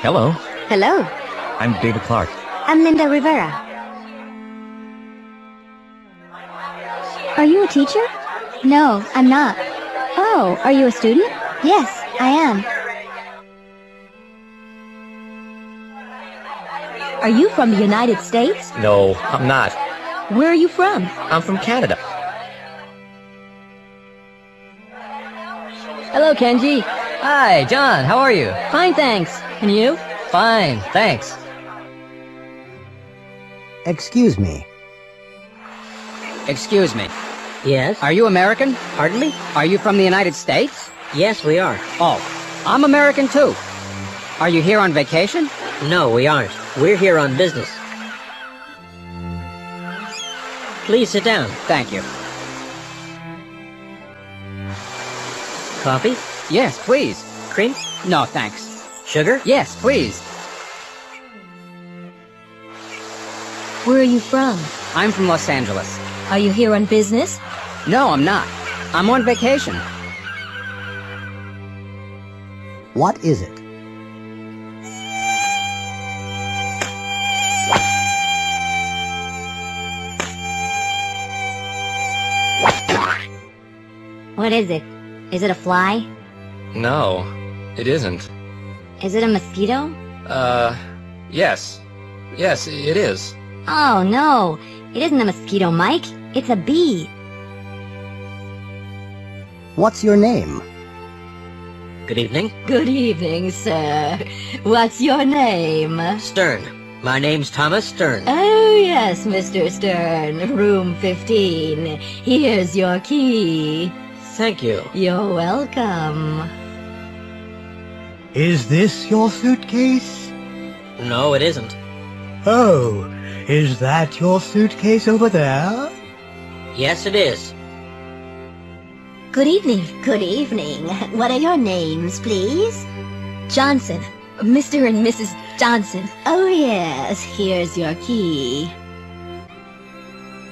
Hello. Hello. I'm David Clark. I'm Linda Rivera. Are you a teacher? No, I'm not. Oh, are you a student? Yes, I am. Are you from the United States? No, I'm not. Where are you from? I'm from Canada. Hello, Kenji. Hi, John. How are you? Fine, thanks. And you? Fine, thanks. Excuse me. Excuse me. Yes? Are you American? Pardon me? Are you from the United States? Yes, we are. Oh, I'm American too. Are you here on vacation? No, we aren't. We're here on business. Please sit down. Thank you. Coffee? Yes, please. Cream? No, thanks. Sugar? Yes, please. Where are you from? I'm from Los Angeles. Are you here on business? No, I'm not. I'm on vacation. What is it? What is it? Is it a fly? No, it isn't. Is it a mosquito? Yes. Yes, it is. Oh, no. It isn't a mosquito, Mike. It's a bee. What's your name? Good evening. Good evening, sir. What's your name? Stern. My name's Thomas Stern. Oh, yes, Mr. Stern. Room 15. Here's your key. Thank you. You're welcome. Is this your suitcase? No, it isn't. Oh, is that your suitcase over there? Yes, it is. Good evening. Good evening. What are your names, please? Johnson. Mr. and Mrs. Johnson. Oh, yes. Here's your key.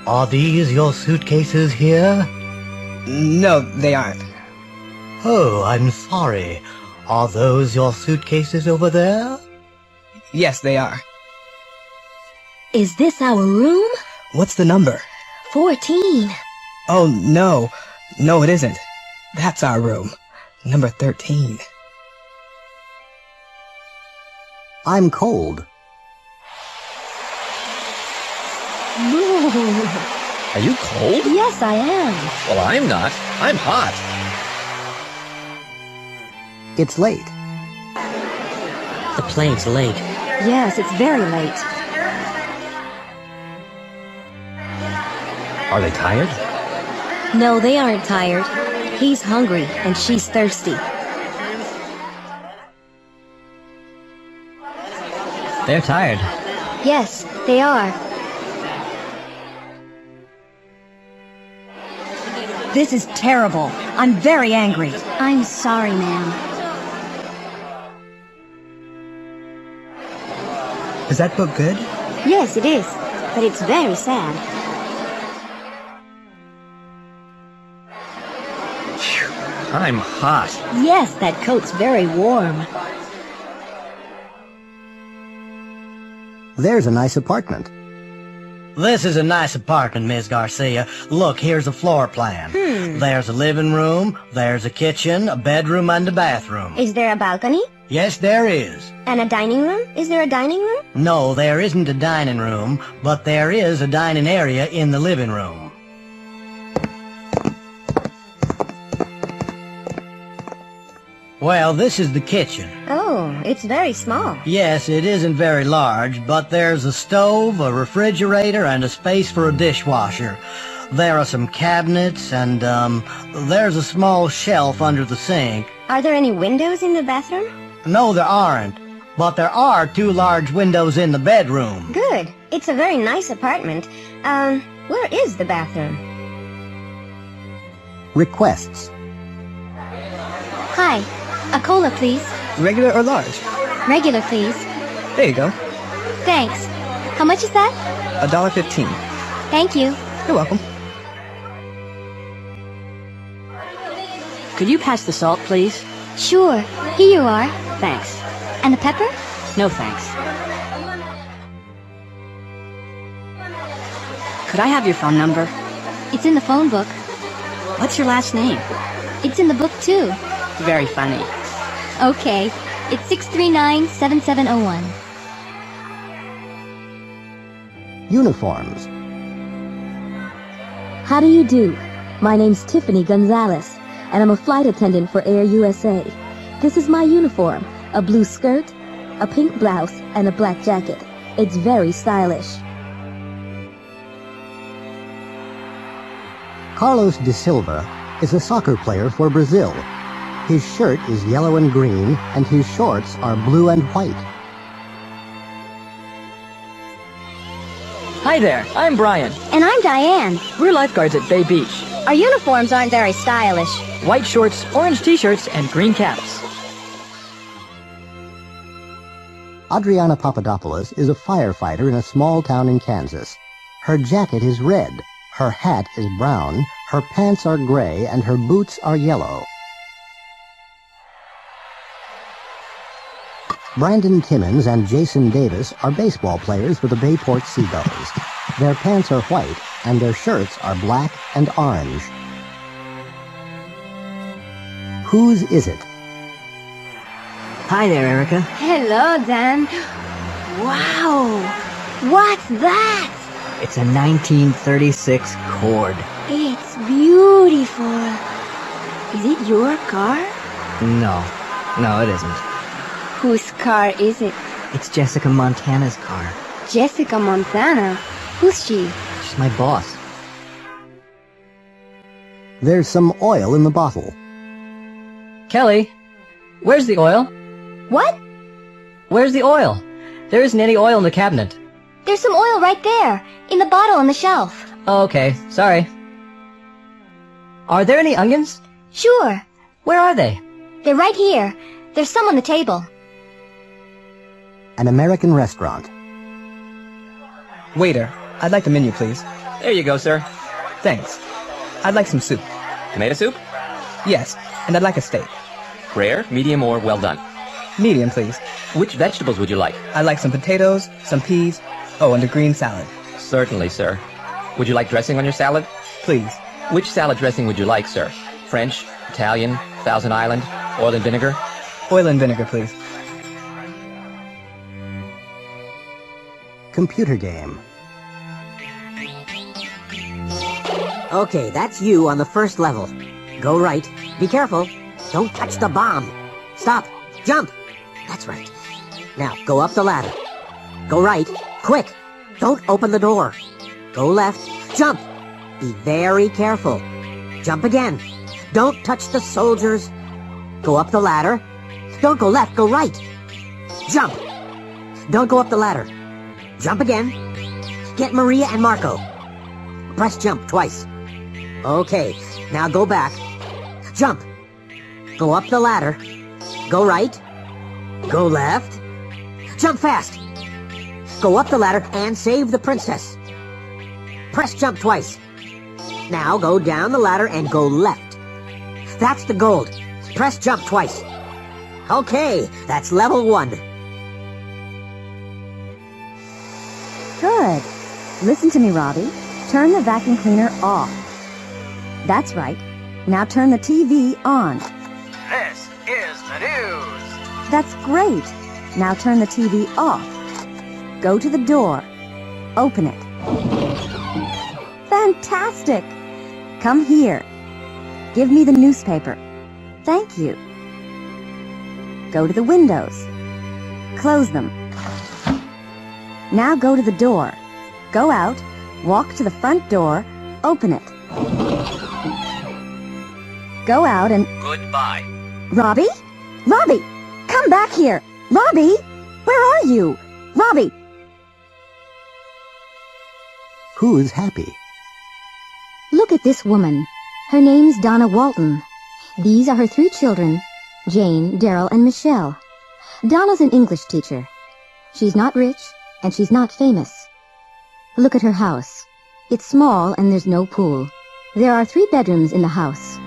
Are these your suitcases here? No, they aren't. Oh, I'm sorry. Are those your suitcases over there? Yes, they are. Is this our room? What's the number? 14. Oh, no. No, it isn't. That's our room. Number 13. I'm cold. Are you cold? Yes, I am. Well, I'm not. I'm hot. It's late. The plane's late. Yes, it's very late. Are they tired? No, they aren't tired. He's hungry and she's thirsty. They're tired. Yes, they are. This is terrible. I'm very angry. I'm sorry, ma'am. Is that book good? Yes, it is. But it's very sad. I'm hot. Yes, that coat's very warm. There's a nice apartment. This is a nice apartment, Miss Garcia. Look, here's a floor plan. There's a living room, there's a kitchen, a bedroom, and a bathroom. Is there a balcony? Yes, there is. And a dining room? Is there a dining room? No, there isn't a dining room, but there is a dining area in the living room. Well, this is the kitchen. Oh, it's very small. Yes, it isn't very large, but there's a stove, a refrigerator, and a space for a dishwasher. There are some cabinets, and, there's a small shelf under the sink. Are there any windows in the bathroom? No, there aren't, but there are 2 large windows in the bedroom. Good. It's a very nice apartment. Where is the bathroom? Requests. Hi. A cola, please. Regular or large? Regular, please. There you go. Thanks. How much is that? $1.15. Thank you. You're welcome. Could you pass the salt, please? Sure. Here you are. Thanks. And the pepper? No thanks. Could I have your phone number? It's in the phone book. What's your last name? It's in the book, too. Very funny. Okay. It's 639-7701. Uniforms. How do you do? My name's Tiffany Gonzalez, and I'm a flight attendant for Air USA. This is my uniform, a blue skirt, a pink blouse, and a black jacket. It's very stylish. Carlos de Silva is a soccer player for Brazil. His shirt is yellow and green, and his shorts are blue and white. Hi there, I'm Brian. And I'm Diane. We're lifeguards at Bay Beach. Our uniforms aren't very stylish. White shorts, orange t-shirts, and green caps. Adriana Papadopoulos is a firefighter in a small town in Kansas. Her jacket is red, her hat is brown, her pants are gray, and her boots are yellow. Brandon Timmons and Jason Davis are baseball players for the Bayport Seagulls. Their pants are white, and their shirts are black and orange. Whose is it? Hi there, Erica. Hello, Dan. Wow. What's that? It's a 1936 Cord. It's beautiful. Is it your car? No, it isn't. Whose car is it? It's Jessica Montana's car. Jessica Montana? Who's she? She's my boss. There's some oil in the bottle. Kelly, where's the oil? What? Where's the oil? There isn't any oil in the cabinet. There's some oil right there, in the bottle on the shelf. Oh, okay, sorry. Are there any onions? Sure. Where are they? They're right here. There's some on the table. An American restaurant. Waiter, I'd like the menu, please. There you go, sir. Thanks. I'd like some soup. Tomato soup? Yes, and I'd like a steak. Rare, medium, or well done? Medium, please. Which vegetables would you like? I'd like some potatoes, some peas, and a green salad. Certainly, sir. Would you like dressing on your salad? Please. Which salad dressing would you like, sir? French, Italian, Thousand Island, oil and vinegar? Oil and vinegar, please. Computer game. Okay, that's you on the first level. Go right. Be careful. Don't touch the bomb. Stop. Jump. That's right. Now, go up the ladder. Go right. Quick. Don't open the door. Go left. Jump. Be very careful. Jump again. Don't touch the soldiers. Go up the ladder. Don't go left. Go right. Jump. Don't go up the ladder. Jump again. Get Maria and Marco. Press jump twice. Okay, now go back. Jump. Go up the ladder. Go right. Go left. Jump fast. Go up the ladder and save the princess. Press jump twice. Now go down the ladder and go left. That's the gold. Press jump twice. Okay, that's level 1. Good. Listen to me, Robbie. Turn the vacuum cleaner off. That's right. Now turn the TV on. This is the news. That's great. Now turn the TV off. Go to the door. Open it. Fantastic. Come here. Give me the newspaper. Thank you. Go to the windows. Close them. Now go to the door. Go out, walk to the front door, open it. Go out and... Goodbye. Robbie? Robbie! Come back here! Robbie! Where are you? Robbie! Who's happy? Look at this woman. Her name's Donna Walton. These are her 3 children, Jane, Daryl, and Michelle. Donna's an English teacher. She's not rich, and she's not famous. Look at her house. It's small and there's no pool. There are 3 bedrooms in the house.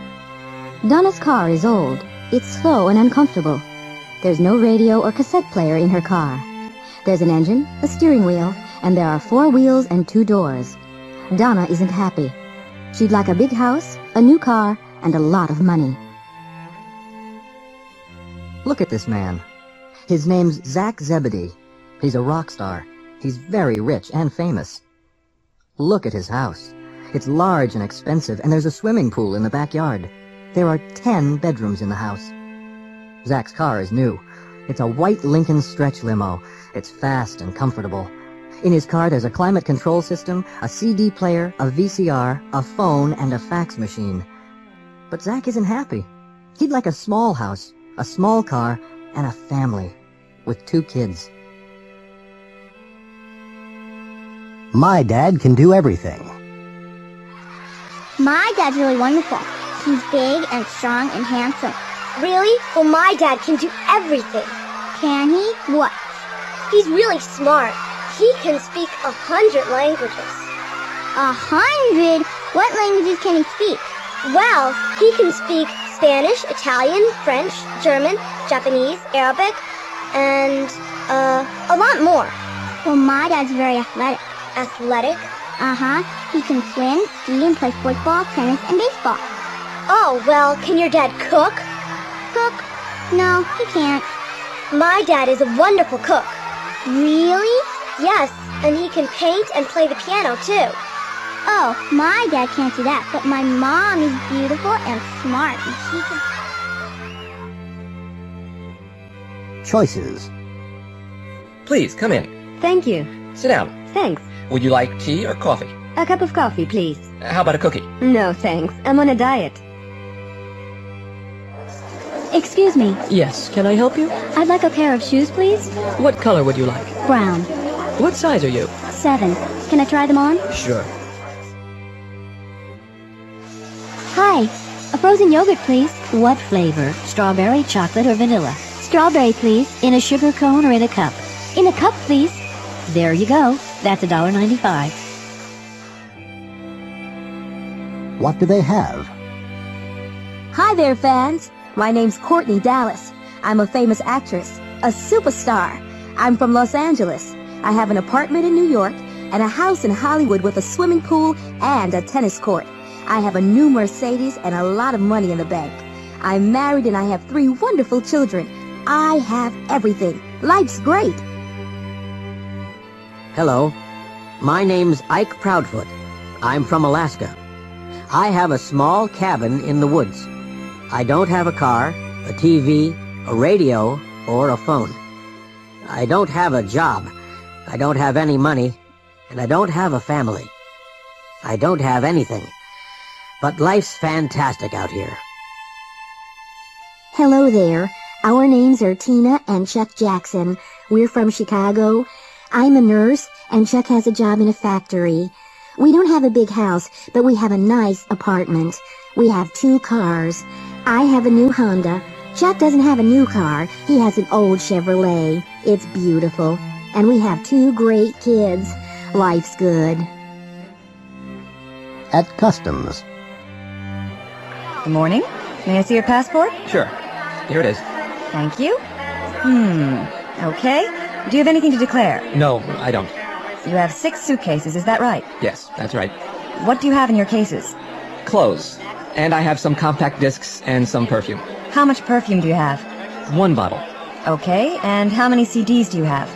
Donna's car is old. It's slow and uncomfortable. There's no radio or cassette player in her car. There's an engine, a steering wheel, and there are 4 wheels and 2 doors. Donna isn't happy. She'd like a big house, a new car, and a lot of money. Look at this man. His name's Zach Zebedee. He's a rock star. He's very rich and famous. Look at his house. It's large and expensive, and there's a swimming pool in the backyard. There are 10 bedrooms in the house. Zach's car is new. It's a white Lincoln stretch limo. It's fast and comfortable. In his car there's a climate control system, a CD player, a VCR, a phone, and a fax machine. But Zach isn't happy. He'd like a small house, a small car, and a family with 2 kids. My dad can do everything. My dad's really wonderful. He's big and strong and handsome. Really? Well, my dad can do everything. Can he? What? He's really smart. He can speak 100 languages. 100? What languages can he speak? Well, he can speak Spanish, Italian, French, German, Japanese, Arabic, and, a lot more. Well, my dad's very athletic. Athletic? Uh-huh. He can swim, ski, and play football, tennis, and baseball. Oh, well, can your dad cook? Cook? No, he can't. My dad is a wonderful cook. Really? Yes, and he can paint and play the piano, too. Oh, my dad can't do that, but my mom is beautiful and smart, and she can... Choices. Please, come in. Thank you. Sit down. Thanks. Would you like tea or coffee? A cup of coffee, please. How about a cookie? No, thanks. I'm on a diet. Excuse me. Yes, can I help you? I'd like a pair of shoes, please. What color would you like? Brown. What size are you? 7. Can I try them on? Sure. Hi. A frozen yogurt, please. What flavor? Strawberry, chocolate, or vanilla? Strawberry, please. In a sugar cone or in a cup? In a cup, please. There you go. That's $1.95. What do they have? Hi there, fans. My name's Courtney Dallas. I'm a famous actress, a superstar. I'm from Los Angeles. I have an apartment in New York and a house in Hollywood with a swimming pool and a tennis court. I have a new Mercedes and a lot of money in the bank. I'm married and I have 3 wonderful children. I have everything. Life's great. Hello. My name's Ike Proudfoot. I'm from Alaska. I have a small cabin in the woods. I don't have a car, a TV, a radio, or a phone. I don't have a job. I don't have any money, and I don't have a family. I don't have anything. But life's fantastic out here. Hello there. Our names are Tina and Chuck Jackson. We're from Chicago. I'm a nurse, and Chuck has a job in a factory. We don't have a big house, but we have a nice apartment. We have 2 cars. I have a new Honda. Chuck doesn't have a new car. He has an old Chevrolet. It's beautiful. And we have 2 great kids. Life's good. At customs. Good morning. May I see your passport? Sure. Here it is. Thank you. Okay. Do you have anything to declare? No, I don't. You have 6 suitcases, is that right? Yes, that's right. What do you have in your cases? Clothes. And I have some compact discs and some perfume. How much perfume do you have? 1 bottle. Okay, and how many CDs do you have?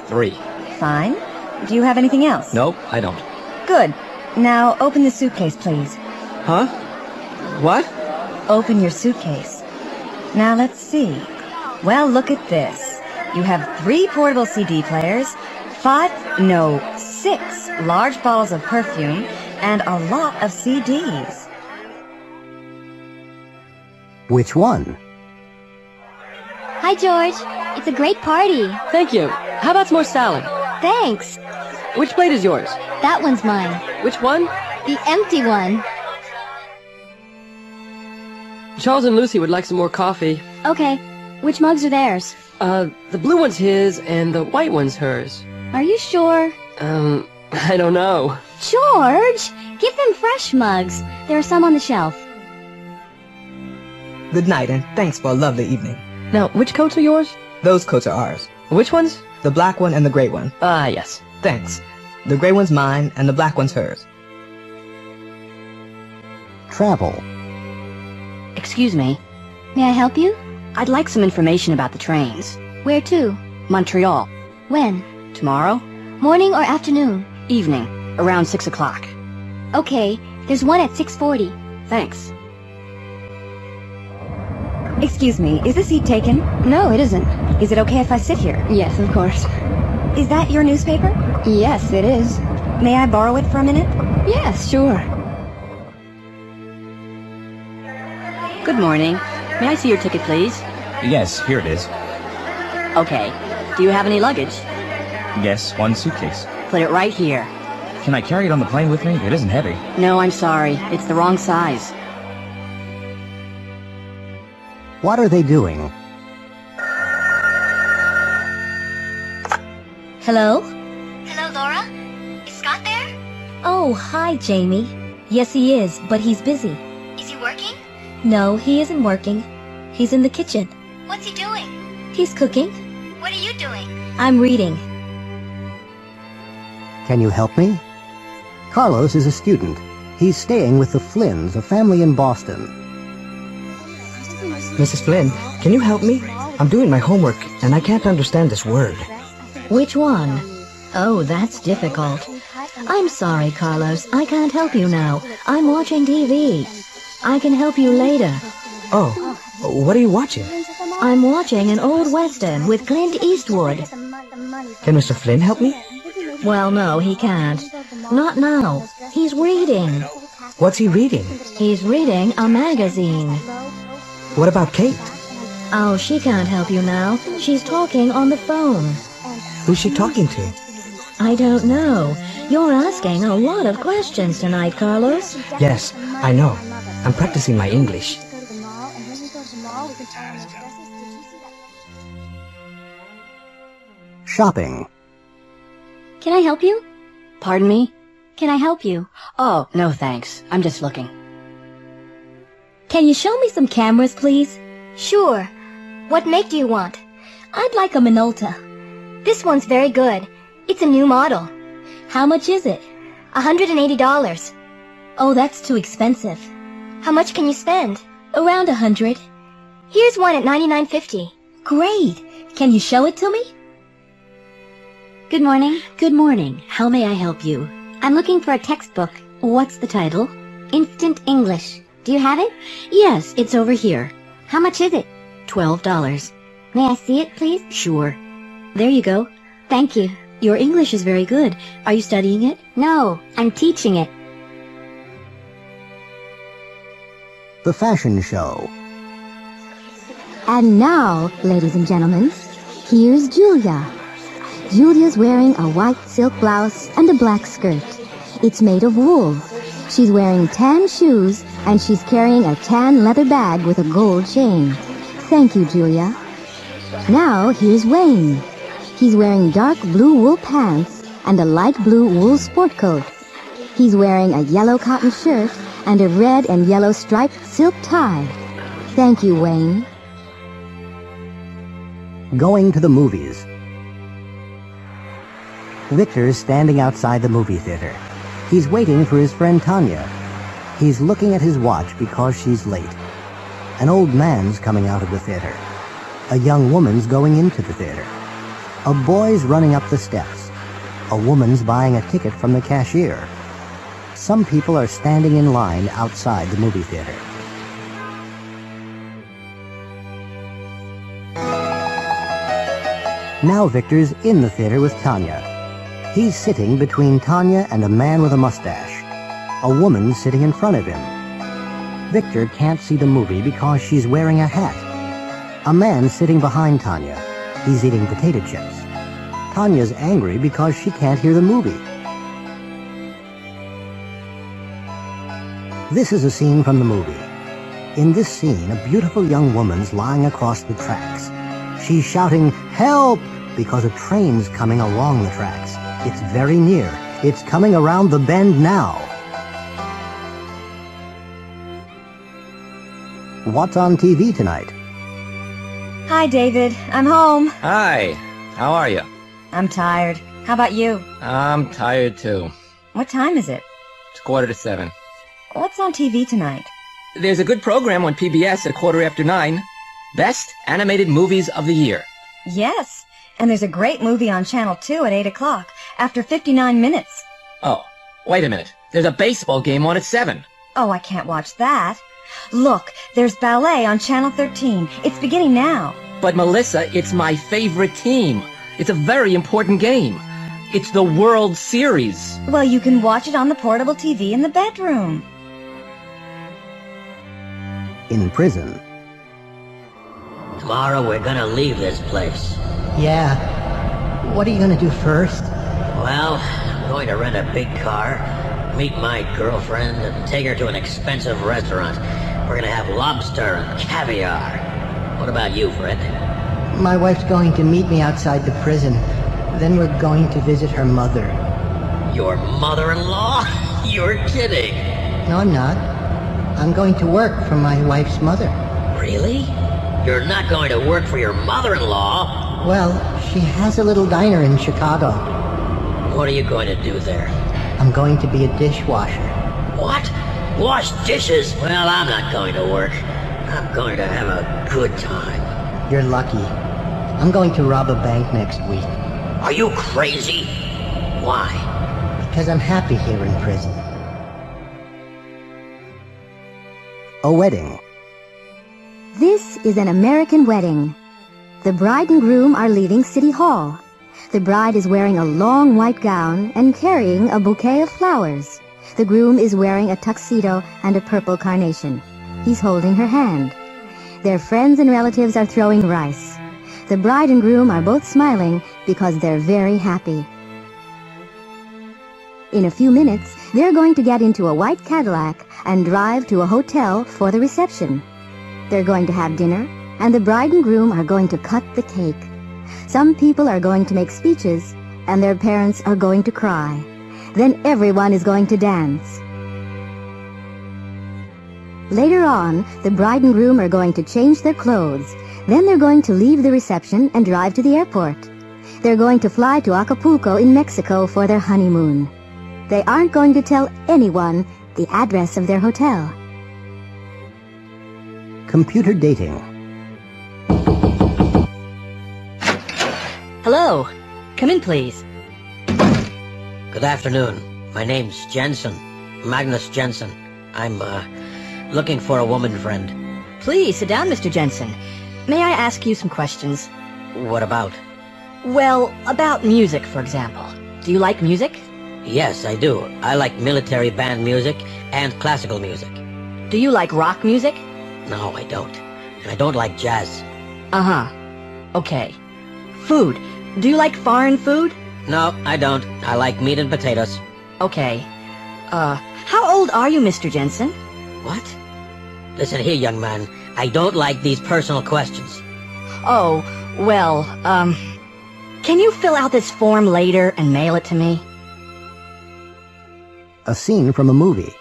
3. Fine. Do you have anything else? Nope, I don't. Good. Now open the suitcase, please. Huh? What? Open your suitcase. Now let's see. Well, look at this. You have 3 portable CD players, 6 large bottles of perfume, and a lot of CDs. Which one? Hi, George. It's a great party. Thank you. How about some more salad? Thanks. Which plate is yours? That one's mine. Which one? The empty one. Charles and Lucy would like some more coffee. Okay. Which mugs are theirs? The blue one's his and the white one's hers. Are you sure? I don't know. George! Give them fresh mugs. There are some on the shelf. Good night, and thanks for a lovely evening. Now, which coats are yours? Those coats are ours. Which ones? The black one and the gray one. Ah, yes. Thanks. The gray one's mine and the black one's hers. Travel. Excuse me. May I help you? I'd like some information about the trains. Where to? Montreal. When? Tomorrow? Morning or afternoon? Evening. Around 6 o'clock. Okay, there's one at 6:40. Thanks. Excuse me, is the seat taken? No, it isn't. Is it okay if I sit here? Yes, of course. Is that your newspaper? Yes, it is. May I borrow it for a minute? Yes, sure. Good morning. May I see your ticket, please? Yes, here it is. Okay. Do you have any luggage? Yes, one suitcase. Put it right here. Can I carry it on the plane with me? It isn't heavy. No, I'm sorry. It's the wrong size. What are they doing? Hello? Hello, Laura? Is Scott there? Oh, hi, Jamie. Yes, he is, but he's busy. Is he working? No, he isn't working. He's in the kitchen. What's he doing? He's cooking. What are you doing? I'm reading. Can you help me? Carlos is a student. He's staying with the Flynns, a family in Boston. Mrs. Flynn, can you help me? I'm doing my homework, and I can't understand this word. Which one? Oh, that's difficult. I'm sorry, Carlos. I can't help you now. I'm watching TV. I can help you later. Oh, what are you watching? I'm watching an old western with Clint Eastwood. Can Mr. Flynn help me? Well, no, he can't. Not now. He's reading. What's he reading? He's reading a magazine. What about Kate? Oh, she can't help you now. She's talking on the phone. Who's she talking to? I don't know. You're asking a lot of questions tonight, Carlos. Yes, I know. I'm practicing my English. Shopping. Can I help you? Pardon me? Can I help you? Oh, no thanks. I'm just looking. Can you show me some cameras, please? Sure. What make do you want? I'd like a Minolta. This one's very good. It's a new model. How much is it? $180. Oh, that's too expensive. How much can you spend? Around 100. Here's one at $99.50. Great. Can you show it to me? Good morning. Good morning. How may I help you? I'm looking for a textbook. What's the title? Instant English. Do you have it? Yes, it's over here. How much is it? $12. May I see it, please? Sure. There you go. Thank you. Your English is very good. Are you studying it? No, I'm teaching it. The fashion show. And now, ladies and gentlemen, here's Julia. Julia's wearing a white silk blouse and a black skirt. It's made of wool. She's wearing tan shoes, and she's carrying a tan leather bag with a gold chain. Thank you, Julia. Now, here's Wayne. He's wearing dark blue wool pants and a light blue wool sport coat. He's wearing a yellow cotton shirt and a red and yellow striped silk tie. Thank you, Wayne. Going to the movies. Victor's standing outside the movie theater. He's waiting for his friend Tanya. He's looking at his watch because she's late. An old man's coming out of the theater. A young woman's going into the theater. A boy's running up the steps. A woman's buying a ticket from the cashier. Some people are standing in line outside the movie theater. Now Victor's in the theater with Tanya. He's sitting between Tanya and a man with a mustache. A woman's sitting in front of him. Victor can't see the movie because she's wearing a hat. A man's sitting behind Tanya. He's eating potato chips. Tanya's angry because she can't hear the movie. This is a scene from the movie. In this scene, a beautiful young woman's lying across the tracks. She's shouting, "Help!" because a train's coming along the tracks. It's very near. It's coming around the bend now. What's on TV tonight? Hi, David. I'm home. Hi. How are you? I'm tired. How about you? I'm tired too. What time is it? It's 7:15. What's on TV tonight? There's a good program on PBS at 9:15. Best Animated Movies of the Year. Yes. And there's a great movie on Channel 2 at 8 o'clock, after 59 minutes. Oh, wait a minute. There's a baseball game on at 7. Oh, I can't watch that. Look, there's ballet on Channel 13. It's beginning now. But Melissa, it's my favorite team. It's a very important game. It's the World Series. Well, you can watch it on the portable TV in the bedroom. In prison. Tomorrow we're gonna leave this place. Yeah. What are you gonna do first? Well, I'm going to rent a big car, meet my girlfriend, and take her to an expensive restaurant. We're gonna have lobster and caviar. What about you, Fred? My wife's going to meet me outside the prison. Then we're going to visit her mother. Your mother-in-law? You're kidding. No, I'm not. I'm going to work for my wife's mother. Really? You're not going to work for your mother-in-law? Well, she has a little diner in Chicago. What are you going to do there? I'm going to be a dishwasher. What? Wash dishes? Well, I'm not going to work. I'm going to have a good time. You're lucky. I'm going to rob a bank next week. Are you crazy? Why? Because I'm happy here in prison. A wedding. This is an American wedding. The bride and groom are leaving City Hall. The bride is wearing a long white gown and carrying a bouquet of flowers. The groom is wearing a tuxedo and a purple carnation. He's holding her hand. Their friends and relatives are throwing rice. The bride and groom are both smiling because they're very happy. In a few minutes, they're going to get into a white Cadillac and drive to a hotel for the reception. They're going to have dinner, and the bride and groom are going to cut the cake. Some people are going to make speeches, and their parents are going to cry. Then everyone is going to dance. Later on, the bride and groom are going to change their clothes. Then they're going to leave the reception and drive to the airport. They're going to fly to Acapulco in Mexico for their honeymoon. They aren't going to tell anyone the address of their hotel. Computer dating. Hello. Come in, please. Good afternoon. My name's Jensen. Magnus Jensen. I'm, looking for a woman friend. Please, sit down, Mr. Jensen. May I ask you some questions? What about? Well, about music, for example. Do you like music? Yes, I do. I like military band music and classical music. Do you like rock music? No, I don't. And I don't like jazz. Uh-huh. Okay. Food. Do you like foreign food? No, I don't. I like meat and potatoes. Okay. How old are you, Mr. Jensen? What? Listen here, young man. I don't like these personal questions. Oh, well, can you fill out this form later and mail it to me? A scene from a movie.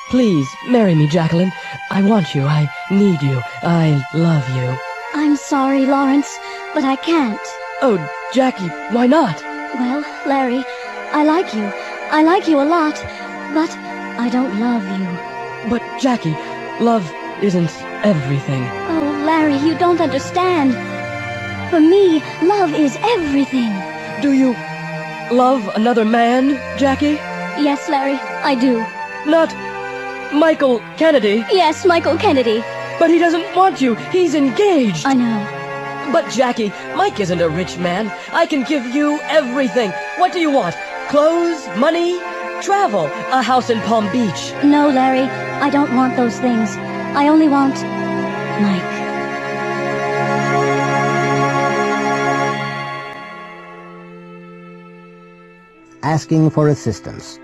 Please, marry me, Jacqueline. I want you. I need you. I love you. I'm sorry, Lawrence, but I can't. Oh, Jackie, why not? Well, Larry, I like you. I like you a lot, but I don't love you. But, Jackie, love isn't everything. Oh, Larry, you don't understand. For me, love is everything. Do you love another man, Jackie? Yes, Larry, I do. Not Michael Kennedy? Yes, Michael Kennedy. But he doesn't want you. He's engaged. I know. But, Jackie, Mike isn't a rich man. I can give you everything. What do you want? Clothes? Money? Travel? A house in Palm Beach? No, Larry, I don't want those things. I only want Mike. Asking for assistance.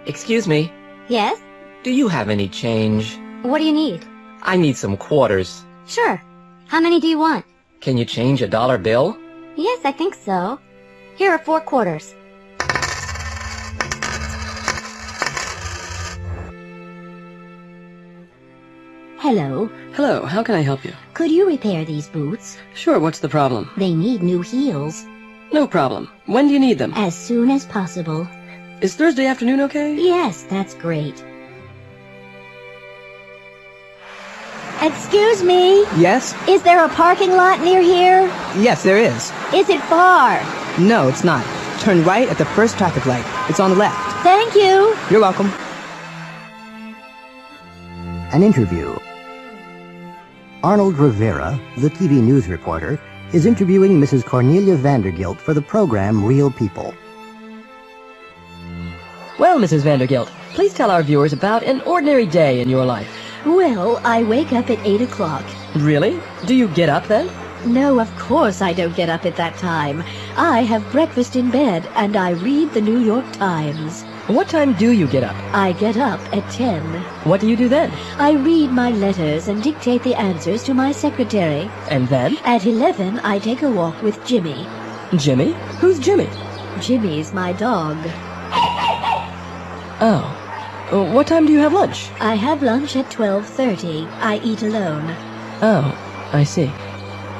Excuse me. Yes? Do you have any change? What do you need? I need some quarters. Sure. How many do you want? Can you change a dollar bill? Yes, I think so. Here are 4 quarters. Hello. Hello, how can I help you? Could you repair these boots? Sure, what's the problem? They need new heels. No problem. When do you need them? As soon as possible. Is Thursday afternoon okay? Yes, that's great. Excuse me? Yes? Is there a parking lot near here? Yes, there is. Is it far? No, it's not. Turn right at the first traffic light. It's on the left. Thank you. You're welcome. An interview. Arnold Rivera, the TV news reporter, is interviewing Mrs. Cornelia Vandergilt for the program Real People. Well, Mrs. Vandergilt, please tell our viewers about an ordinary day in your life. Well, I wake up at 8 o'clock. Really? Do you get up then? No, of course I don't get up at that time. I have breakfast in bed and I read the New York Times. What time do you get up? I get up at 10. What do you do then? I read my letters and dictate the answers to my secretary. And then? At 11, I take a walk with Jimmy. Jimmy? Who's Jimmy? Jimmy's my dog. Oh. What time do you have lunch? I have lunch at 12:30. I eat alone. Oh, I see.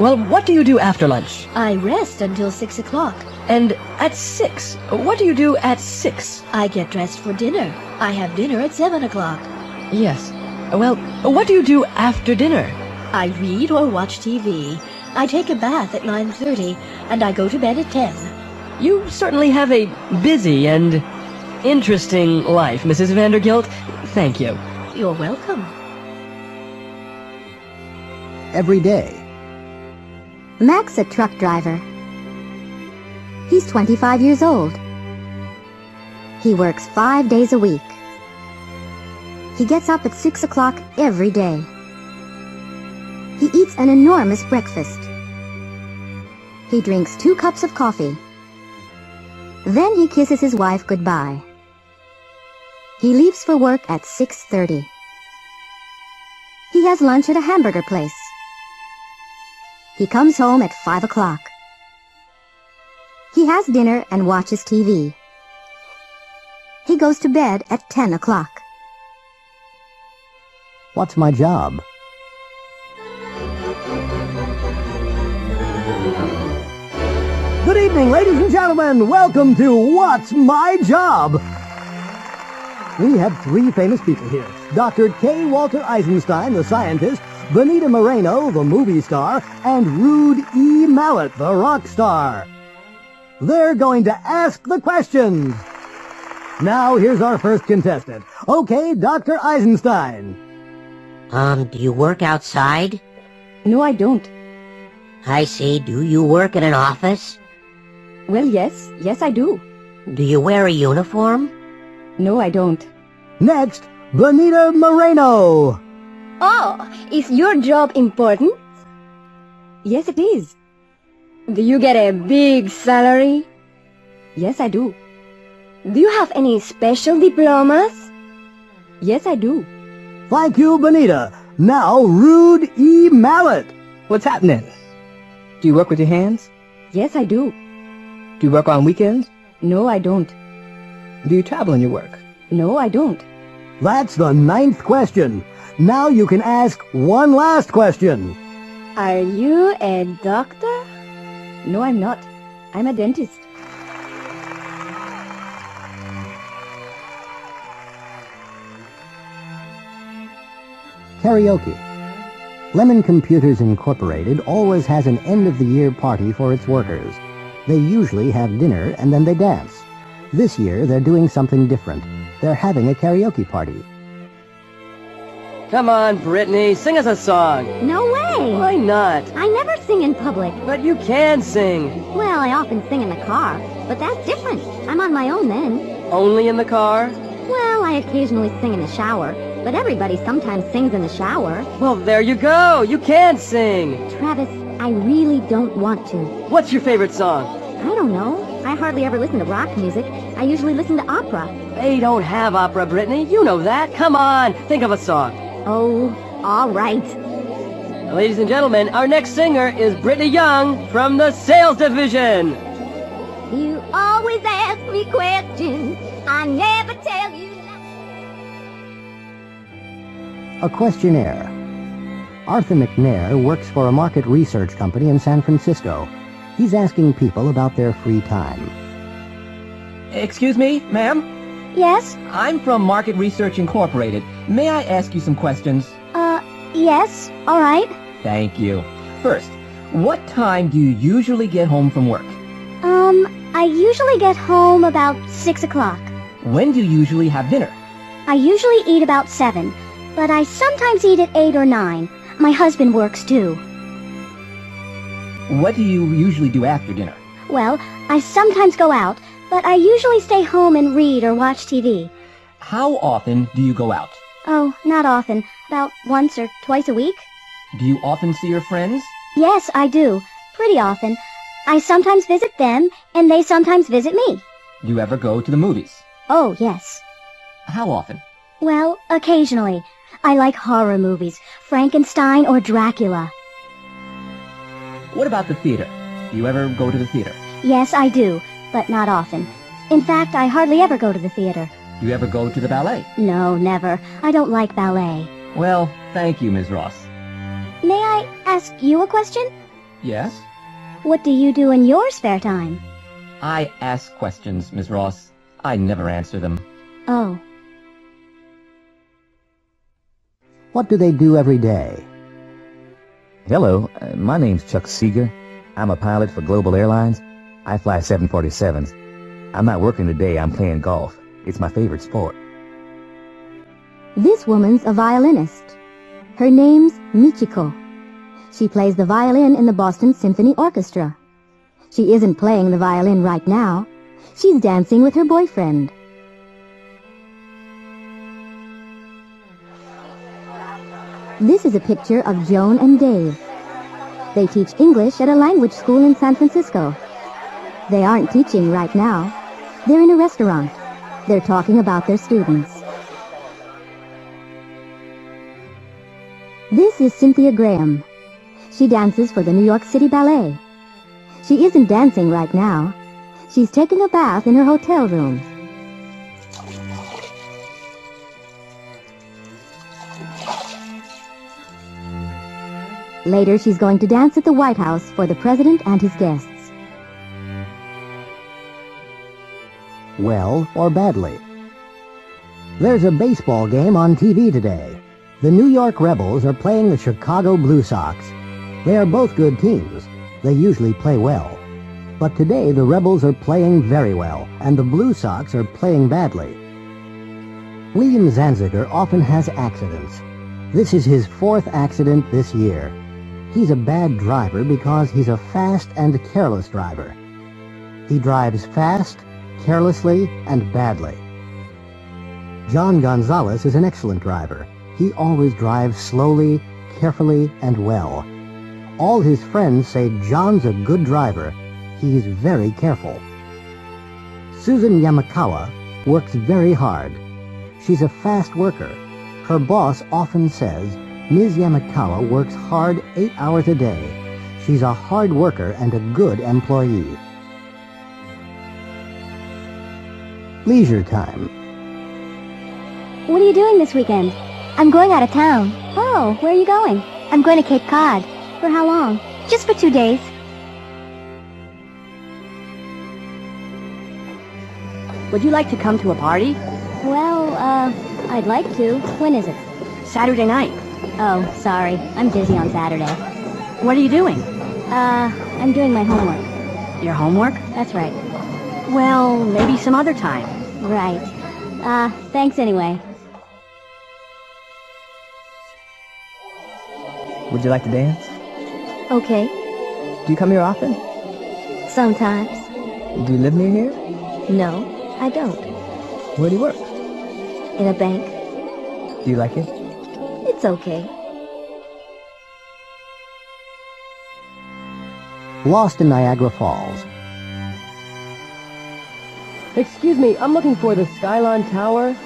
Well, what do you do after lunch? I rest until 6 o'clock. And at 6? What do you do at 6? I get dressed for dinner. I have dinner at 7 o'clock. Yes. Well, what do you do after dinner? I read or watch TV. I take a bath at 9:30, and I go to bed at 10. You certainly have a busy and interesting life, Mrs. Vandergilt. Thank you. You're welcome. Every day. Mac's a truck driver. He's 25 years old. He works 5 days a week. He gets up at 6 o'clock every day. He eats an enormous breakfast. He drinks 2 cups of coffee. Then he kisses his wife goodbye. He leaves for work at 6:30. He has lunch at a hamburger place. He comes home at 5 o'clock. He has dinner and watches TV. He goes to bed at 10 o'clock. What's my job? Good evening, ladies and gentlemen. Welcome to What's My Job? We have 3 famous people here. Dr. K. Walter Eisenstein, the scientist, Benita Moreno, the movie star, and Rude E. Mallet, the rock star. They're going to ask the questions. Now, here's our first contestant. Okay, Dr. Eisenstein. Do you work outside? No, I don't. I see. Do you work in an office? Well, yes. Yes, I do. Do you wear a uniform? No, I don't. Next, Benita Moreno. Oh, is your job important? Yes, it is. Do you get a big salary? Yes, I do. Do you have any special diplomas? Yes, I do. Thank you, Benita. Now, Rude E. Mallet. What's happening? Do you work with your hands? Yes, I do. Do you work on weekends? No, I don't. Do you travel in your work? No, I don't. That's the 9th question. Now you can ask one last question. Are you a doctor? No, I'm not. I'm a dentist. Karaoke. Lemon Computers Incorporated always has an end-of-the-year party for its workers. They usually have dinner and then they dance. This year, they're doing something different. They're having a karaoke party. Come on, Brittany, sing us a song. No way! Why not? I never sing in public. But you can sing. Well, I often sing in the car, but that's different. I'm on my own then. Only in the car? Well, I occasionally sing in the shower, but everybody sometimes sings in the shower. Well, there you go. You can sing. Travis, I really don't want to. What's your favorite song? I don't know. I hardly ever listen to rock music. I usually listen to opera. They don't have opera, Brittany. You know that. Come on, think of a song. Oh, all right. Ladies and gentlemen, our next singer is Brittany Young from the Sales Division. You always ask me questions. I never tell you. A questionnaire. Arthur McNair works for a market research company in San Francisco. He's asking people about their free time. Excuse me, ma'am? Yes? I'm from Market Research Incorporated. May I ask you some questions? Yes. All right. Thank you. First, what time do you usually get home from work? I usually get home about 6 o'clock. When do you usually have dinner? I usually eat about 7, but I sometimes eat at 8 or 9. My husband works too. What do you usually do after dinner? Well, I sometimes go out, but I usually stay home and read or watch TV. How often do you go out? Oh, not often. About once or twice a week. Do you often see your friends? Yes, I do. Pretty often. I sometimes visit them, and they sometimes visit me. Do you ever go to the movies? Oh, yes. How often? Well, occasionally. I like horror movies, Frankenstein or Dracula. What about the theater? Do you ever go to the theater? Yes, I do, but not often. In fact, I hardly ever go to the theater. Do you ever go to the ballet? No, never. I don't like ballet. Well, thank you, Ms. Ross. May I ask you a question? Yes? What do you do in your spare time? I ask questions, Ms. Ross. I never answer them. Oh. What do they do every day? Hello, my name's Chuck Seeger. I'm a pilot for Global Airlines. I fly 747s. I'm not working today, I'm playing golf. It's my favorite sport. This woman's a violinist. Her name's Michiko. She plays the violin in the Boston Symphony Orchestra. She isn't playing the violin right now. She's dancing with her boyfriend. This is a picture of Joan and Dave. They teach English at a language school in San Francisco. They aren't teaching right now. They're in a restaurant. They're talking about their students. This is Cynthia Graham. She dances for the New York City Ballet. She isn't dancing right now. She's taking a bath in her hotel room. Later, she's going to dance at the White House for the president and his guests. Well or badly? There's a baseball game on TV today. The New York Rebels are playing the Chicago Blue Sox. They are both good teams. They usually play well. But today the Rebels are playing very well, and the Blue Sox are playing badly. William Zanziger often has accidents. This is his 4th accident this year. He's a bad driver because he's a fast and careless driver. He drives fast, carelessly, and badly. John Gonzalez is an excellent driver. He always drives slowly, carefully, and well. All his friends say John's a good driver. He's very careful. Susan Yamakawa works very hard. She's a fast worker. Her boss often says, Ms. Yamakawa works hard 8 hours a day. She's a hard worker and a good employee. Leisure time. What are you doing this weekend? I'm going out of town. Oh, where are you going? I'm going to Cape Cod. For how long? Just for 2 days. Would you like to come to a party? Well, I'd like to. When is it? Saturday night. Oh, sorry. I'm busy on Saturday. What are you doing? I'm doing my homework. Your homework? That's right. Well, maybe some other time. Right. Thanks anyway. Would you like to dance? Okay. Do you come here often? Sometimes. Do you live near here? No, I don't. Where do you work? In a bank. Do you like it? It's okay. Lost in Niagara Falls. Excuse me, I'm looking for the Skylon Tower.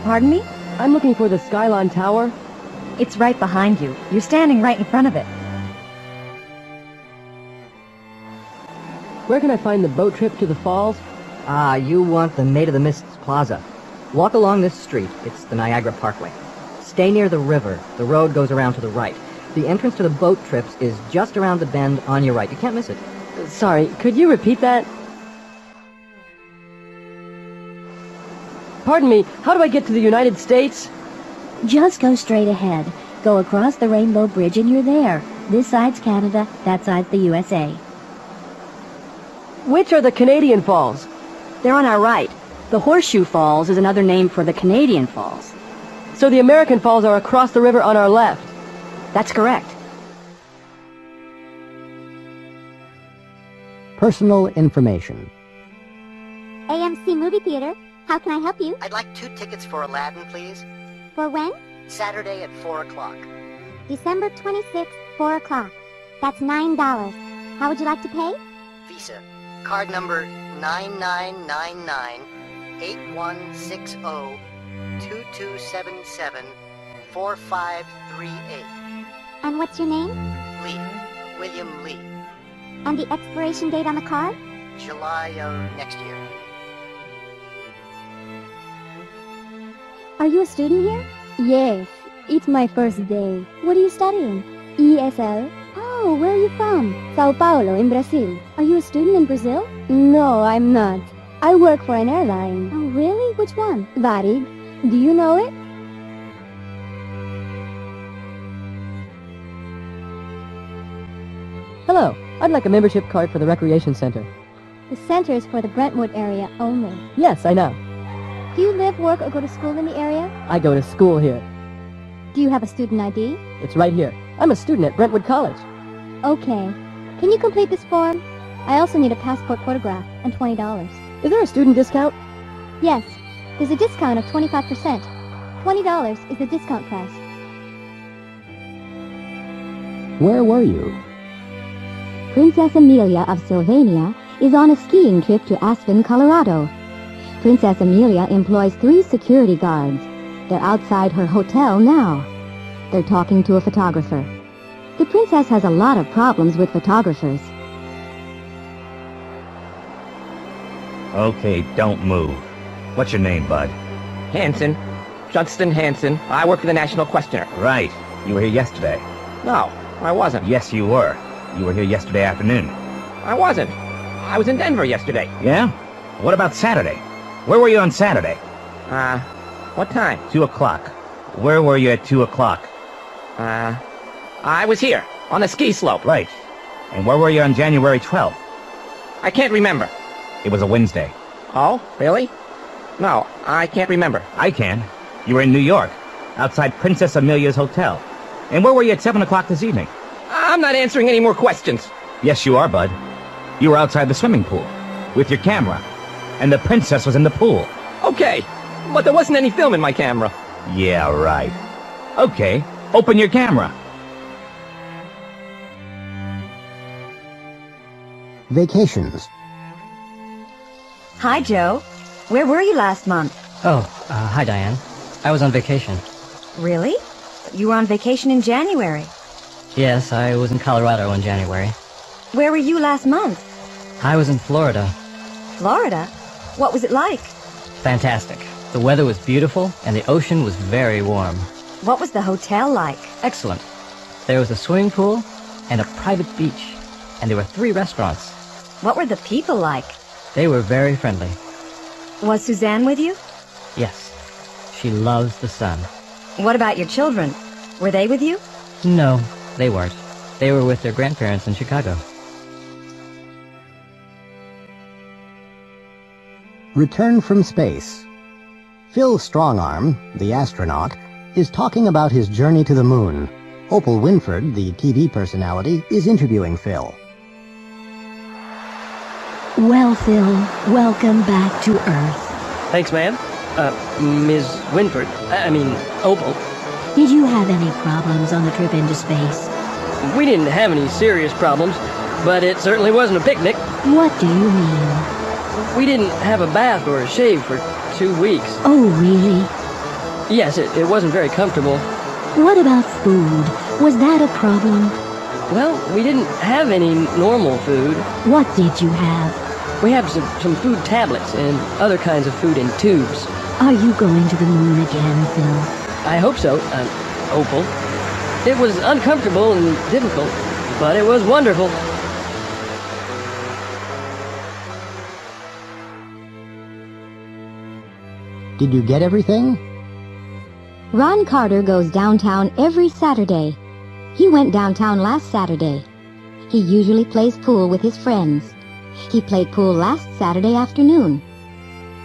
Pardon me? I'm looking for the Skylon Tower. It's right behind you. You're standing right in front of it. Where can I find the boat trip to the falls? You want the Maid of the Mists Plaza. Walk along this street. It's the Niagara Parkway. Stay near the river. The road goes around to the right. The entrance to the boat trips is just around the bend on your right. You can't miss it. Sorry, could you repeat that? Pardon me, how do I get to the United States? Just go straight ahead. Go across the Rainbow Bridge and you're there. This side's Canada, that side's the USA. Which are the Canadian Falls? They're on our right. The Horseshoe Falls is another name for the Canadian Falls. So the American Falls are across the river on our left. That's correct. Personal information. AMC Movie Theater. How can I help you? I'd like 2 tickets for Aladdin, please. For when? Saturday at 4 o'clock. December 26th, 4 o'clock. That's $9. How would you like to pay? Visa. Card number 9999-8160-2277-4538. And what's your name? Lee. William Lee. And the expiration date on the card? July of next year. Are you a student here? Yes, it's my first day. What are you studying? ESL. Oh, where are you from? Sao Paulo, in Brazil. Are you a student in Brazil? No, I'm not. I work for an airline. Oh, really? Which one? Varig. Do you know it? Hello, I'd like a membership card for the recreation center. The center is for the Brentwood area only. Yes, I know. Do you live, work, or go to school in the area? I go to school here. Do you have a student ID? It's right here. I'm a student at Brentwood College. Okay. Can you complete this form? I also need a passport photograph and $20. Is there a student discount? Yes. There's a discount of 25%. $20 is the discount price. Where were you? Princess Amelia of Sylvania is on a skiing trip to Aspen, Colorado. Princess Amelia employs 3 security guards. They're outside her hotel now. They're talking to a photographer. The princess has a lot of problems with photographers. Okay, don't move. What's your name, bud? Hanson. Judson Hanson. I work for the National Questioner. Right. You were here yesterday. No, I wasn't. Yes, you were. You were here yesterday afternoon. I wasn't. I was in Denver yesterday. Yeah? What about Saturday? Where were you on Saturday? What time? 2 o'clock. Where were you at 2 o'clock? I was here, on the ski slope. Right. And where were you on January 12th? I can't remember. It was a Wednesday. Oh, really? No, I can't remember. I can. You were in New York, outside Princess Amelia's hotel. And where were you at 7 o'clock this evening? I'm not answering any more questions. Yes, you are, bud. You were outside the swimming pool, with your camera. And the princess was in the pool. Okay, but there wasn't any film in my camera. Yeah, right. Okay, open your camera. Vacations. Hi, Joe. Where were you last month? Hi, Diane. I was on vacation. Really? You were on vacation in January. Yes, I was in Colorado in January. Where were you last month? I was in Florida. Florida? What was it like? Fantastic. The weather was beautiful, and the ocean was very warm. What was the hotel like? Excellent. There was a swimming pool and a private beach, and there were 3 restaurants. What were the people like? They were very friendly. Was Suzanne with you? Yes. She loves the sun. What about your children? Were they with you? No, they weren't. They were with their grandparents in Chicago. Return from space. Phil Strongarm, the astronaut, is talking about his journey to the moon. Opal Winford, the TV personality, is interviewing Phil. Well, Phil, welcome back to Earth. Thanks, ma'am. Ms. Winford. Opal. Did you have any problems on the trip into space? We didn't have any serious problems, but it certainly wasn't a picnic. What do you mean? We didn't have a bath or a shave for 2 weeks. Oh, really? Yes, it wasn't very comfortable. What about food? Was that a problem? Well, we didn't have any normal food. What did you have? We have some food tablets and other kinds of food in tubes. Are you going to the moon again, Phil? I hope so, Opal. It was uncomfortable and difficult, but it was wonderful. Did you get everything? Ron Carter goes downtown every Saturday. He went downtown last Saturday. He usually plays pool with his friends. He played pool last Saturday afternoon.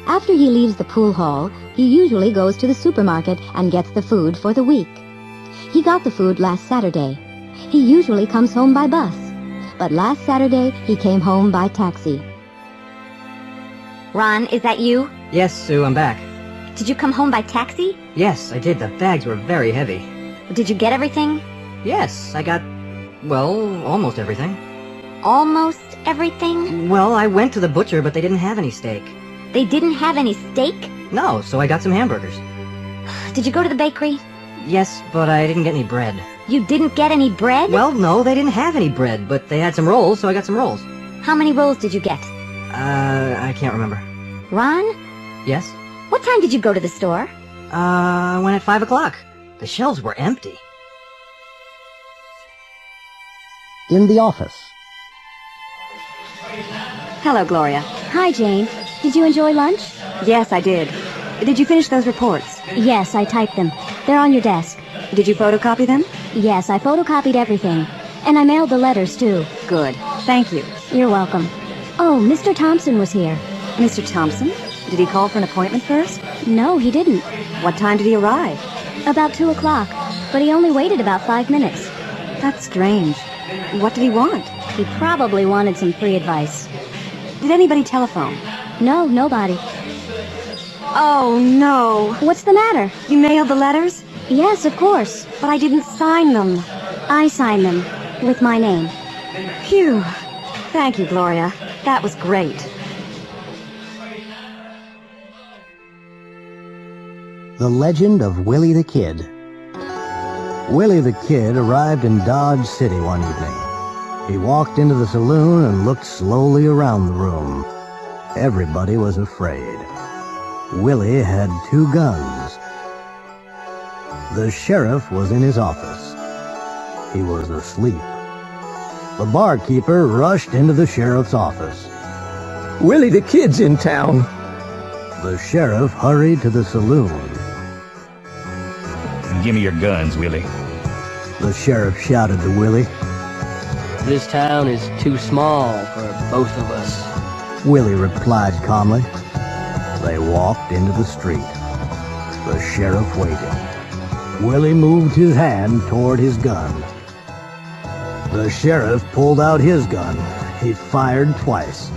After he leaves the pool hall, he usually goes to the supermarket and gets the food for the week. He got the food last Saturday. He usually comes home by bus, but last Saturday he came home by taxi. Ron, is that you? Yes, Sue, I'm back. Did you come home by taxi? Yes, I did. The bags were very heavy. Did you get everything? Yes, I got, well, almost everything. Almost everything? Well, I went to the butcher, but they didn't have any steak. They didn't have any steak? No, so I got some hamburgers. Did you go to the bakery? Yes, but I didn't get any bread. You didn't get any bread? Well, no, they didn't have any bread, but they had some rolls, so I got some rolls. How many rolls did you get? I can't remember. Ron? Yes? What time did you go to the store? I went at 5 o'clock. The shelves were empty. In the office. Hello, Gloria. Hi, Jane. Did you enjoy lunch? Yes, I did. Did you finish those reports? Yes, I typed them. They're on your desk. Did you photocopy them? Yes, I photocopied everything. And I mailed the letters, too. Good. Thank you. You're welcome. Oh, Mr. Thompson was here. Mr. Thompson? Did he call for an appointment first? No, he didn't. What time did he arrive? About 2 o'clock. But he only waited about 5 minutes. That's strange. What did he want? He probably wanted some free advice. Did anybody telephone? No, nobody. Oh, no. What's the matter? You mailed the letters? Yes, of course. But I didn't sign them. I signed them. With my name. Phew. Thank you, Gloria. That was great. The Legend of Willie the Kid. Willie the Kid arrived in Dodge City one evening. He walked into the saloon and looked slowly around the room. Everybody was afraid. Willie had 2 guns. The sheriff was in his office. He was asleep. The barkeeper rushed into the sheriff's office. Willie the Kid's in town. The sheriff hurried to the saloon. Give me your guns, Willie. The sheriff shouted to Willie. This town is too small for both of us. Willie replied calmly. They walked into the street. The sheriff waited. Willie moved his hand toward his gun. The sheriff pulled out his gun. He fired twice.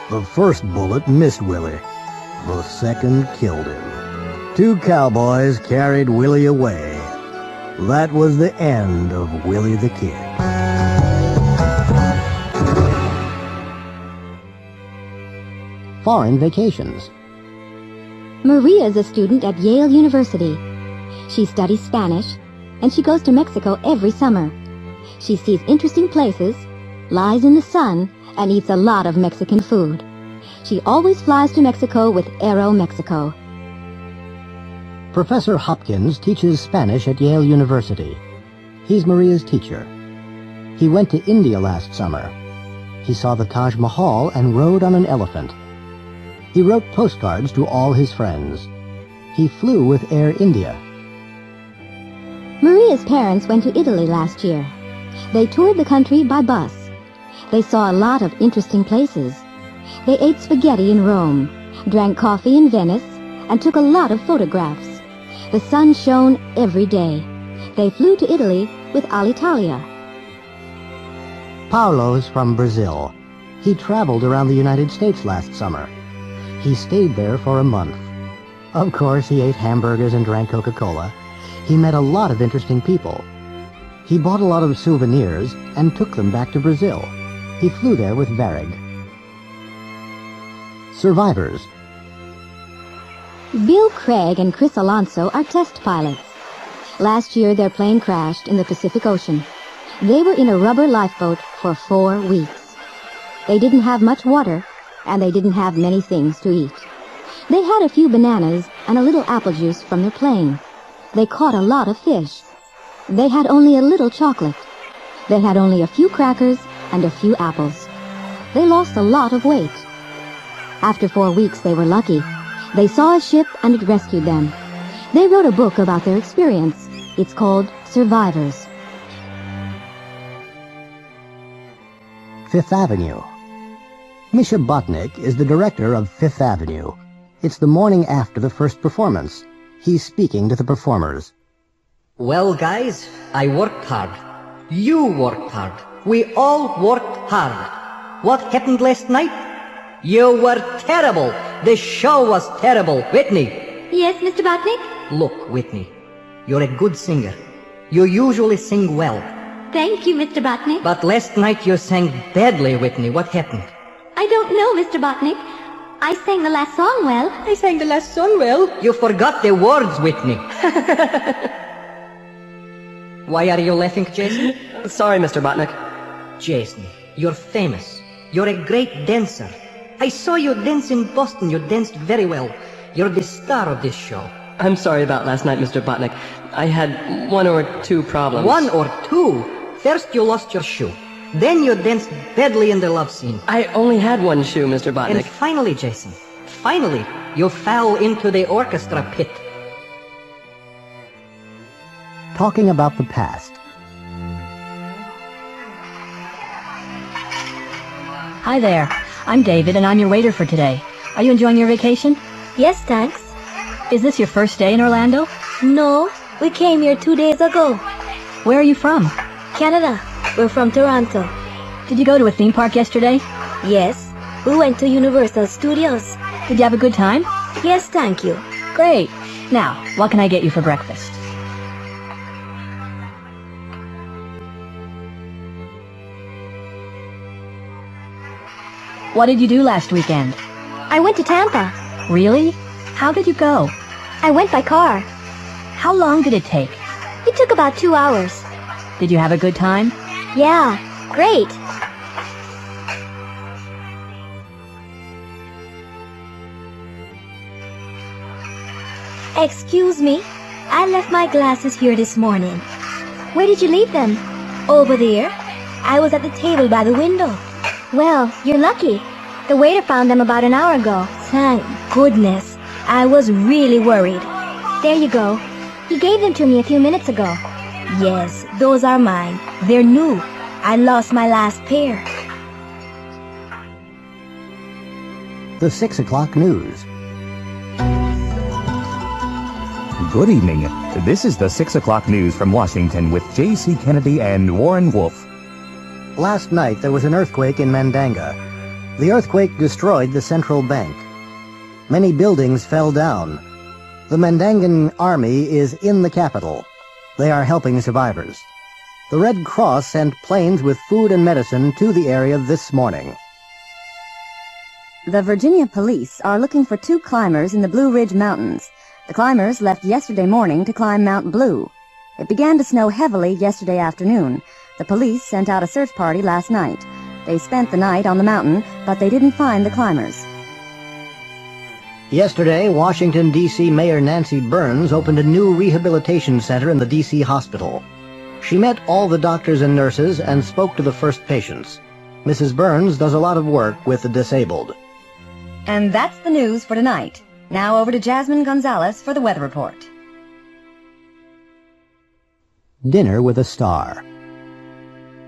The first bullet missed Willie. The second killed him. 2 cowboys carried Willie away. That was the end of Willie the Kid. Foreign vacations. Maria is a student at Yale University. She studies Spanish, and she goes to Mexico every summer. She sees interesting places, lies in the sun, and eats a lot of Mexican food. She always flies to Mexico with Aero Mexico. Professor Hopkins teaches Spanish at Yale University. He's Maria's teacher. He went to India last summer. He saw the Taj Mahal and rode on an elephant. He wrote postcards to all his friends. He flew with Air India. Maria's parents went to Italy last year. They toured the country by bus. They saw a lot of interesting places. They ate spaghetti in Rome, drank coffee in Venice, and took a lot of photographs. The sun shone every day. They flew to Italy with Alitalia. Paulo's from Brazil. He traveled around the United States last summer. He stayed there for a month. Of course, he ate hamburgers and drank Coca-Cola. He met a lot of interesting people. He bought a lot of souvenirs and took them back to Brazil. He flew there with Varig. Survivors. Bill Craig and Chris Alonso are test pilots. Last year, their plane crashed in the Pacific Ocean. They were in a rubber lifeboat for 4 weeks. They didn't have much water, and they didn't have many things to eat. They had a few bananas and a little apple juice from their playing. They caught a lot of fish. They had only a little chocolate. They had only a few crackers and a few apples. They lost a lot of weight. After 4 weeks, they were lucky. They saw a ship and it rescued them. They wrote a book about their experience. It's called Survivors. Fifth Avenue. Misha Botnick is the director of Fifth Avenue. It's the morning after the first performance. He's speaking to the performers. Well, guys, I worked hard. You worked hard. We all worked hard. What happened last night? You were terrible. The show was terrible. Whitney. Yes, Mr. Botnick? Look, Whitney, you're a good singer. You usually sing well. Thank you, Mr. Botnick. But last night you sang badly, Whitney. What happened? I don't know, Mr. Botnick. I sang the last song well. I sang the last song well. You forgot the words, Whitney. Why are you laughing, Jason? Sorry, Mr. Botnick. Jason, you're famous. You're a great dancer. I saw you dance in Boston. You danced very well. You're the star of this show. I'm sorry about last night, Mr. Botnick. I had 1 or 2 problems. 1 or 2? First you lost your shoe. Then you danced badly in the love scene. I only had 1 shoe, Mr. Botnick. And finally, Jason, finally, you fell into the orchestra pit. Talking about the past. Hi there. I'm David, and I'm your waiter for today. Are you enjoying your vacation? Yes, thanks. Is this your first day in Orlando? No, we came here 2 days ago. Where are you from? Canada. We're from Toronto. Did you go to a theme park yesterday? Yes, we went to Universal Studios. Did you have a good time? Yes, thank you. Great. Now, what can I get you for breakfast? What did you do last weekend? I went to Tampa. Really? How did you go? I went by car. How long did it take? It took about 2 hours. Did you have a good time? Yeah, great. Excuse me, I left my glasses here this morning. Where did you leave them? Over there. I was at the table by the window. Well, you're lucky. The waiter found them about an hour ago. Thank goodness. I was really worried. There you go. He gave them to me a few minutes ago. Yes, those are mine. They're new. I lost my last pair. The 6 o'clock news. Good evening. This is the 6 o'clock news from Washington with J.C. Kennedy and Warren Wolf. Last night there was an earthquake in Mandanga. The earthquake destroyed the central bank. Many buildings fell down. The Mandangan army is in the capital. They are helping survivors. The Red Cross sent planes with food and medicine to the area this morning. The Virginia police are looking for 2 climbers in the Blue Ridge Mountains. The climbers left yesterday morning to climb Mount Blue. It began to snow heavily yesterday afternoon. The police sent out a search party last night. They spent the night on the mountain, but they didn't find the climbers. Yesterday, Washington, D.C. Mayor Nancy Burns opened a new rehabilitation center in the D.C. hospital. She met all the doctors and nurses and spoke to the first patients. Mrs. Burns does a lot of work with the disabled. And that's the news for tonight. Now over to Jasmine Gonzalez for the weather report. Dinner with a star.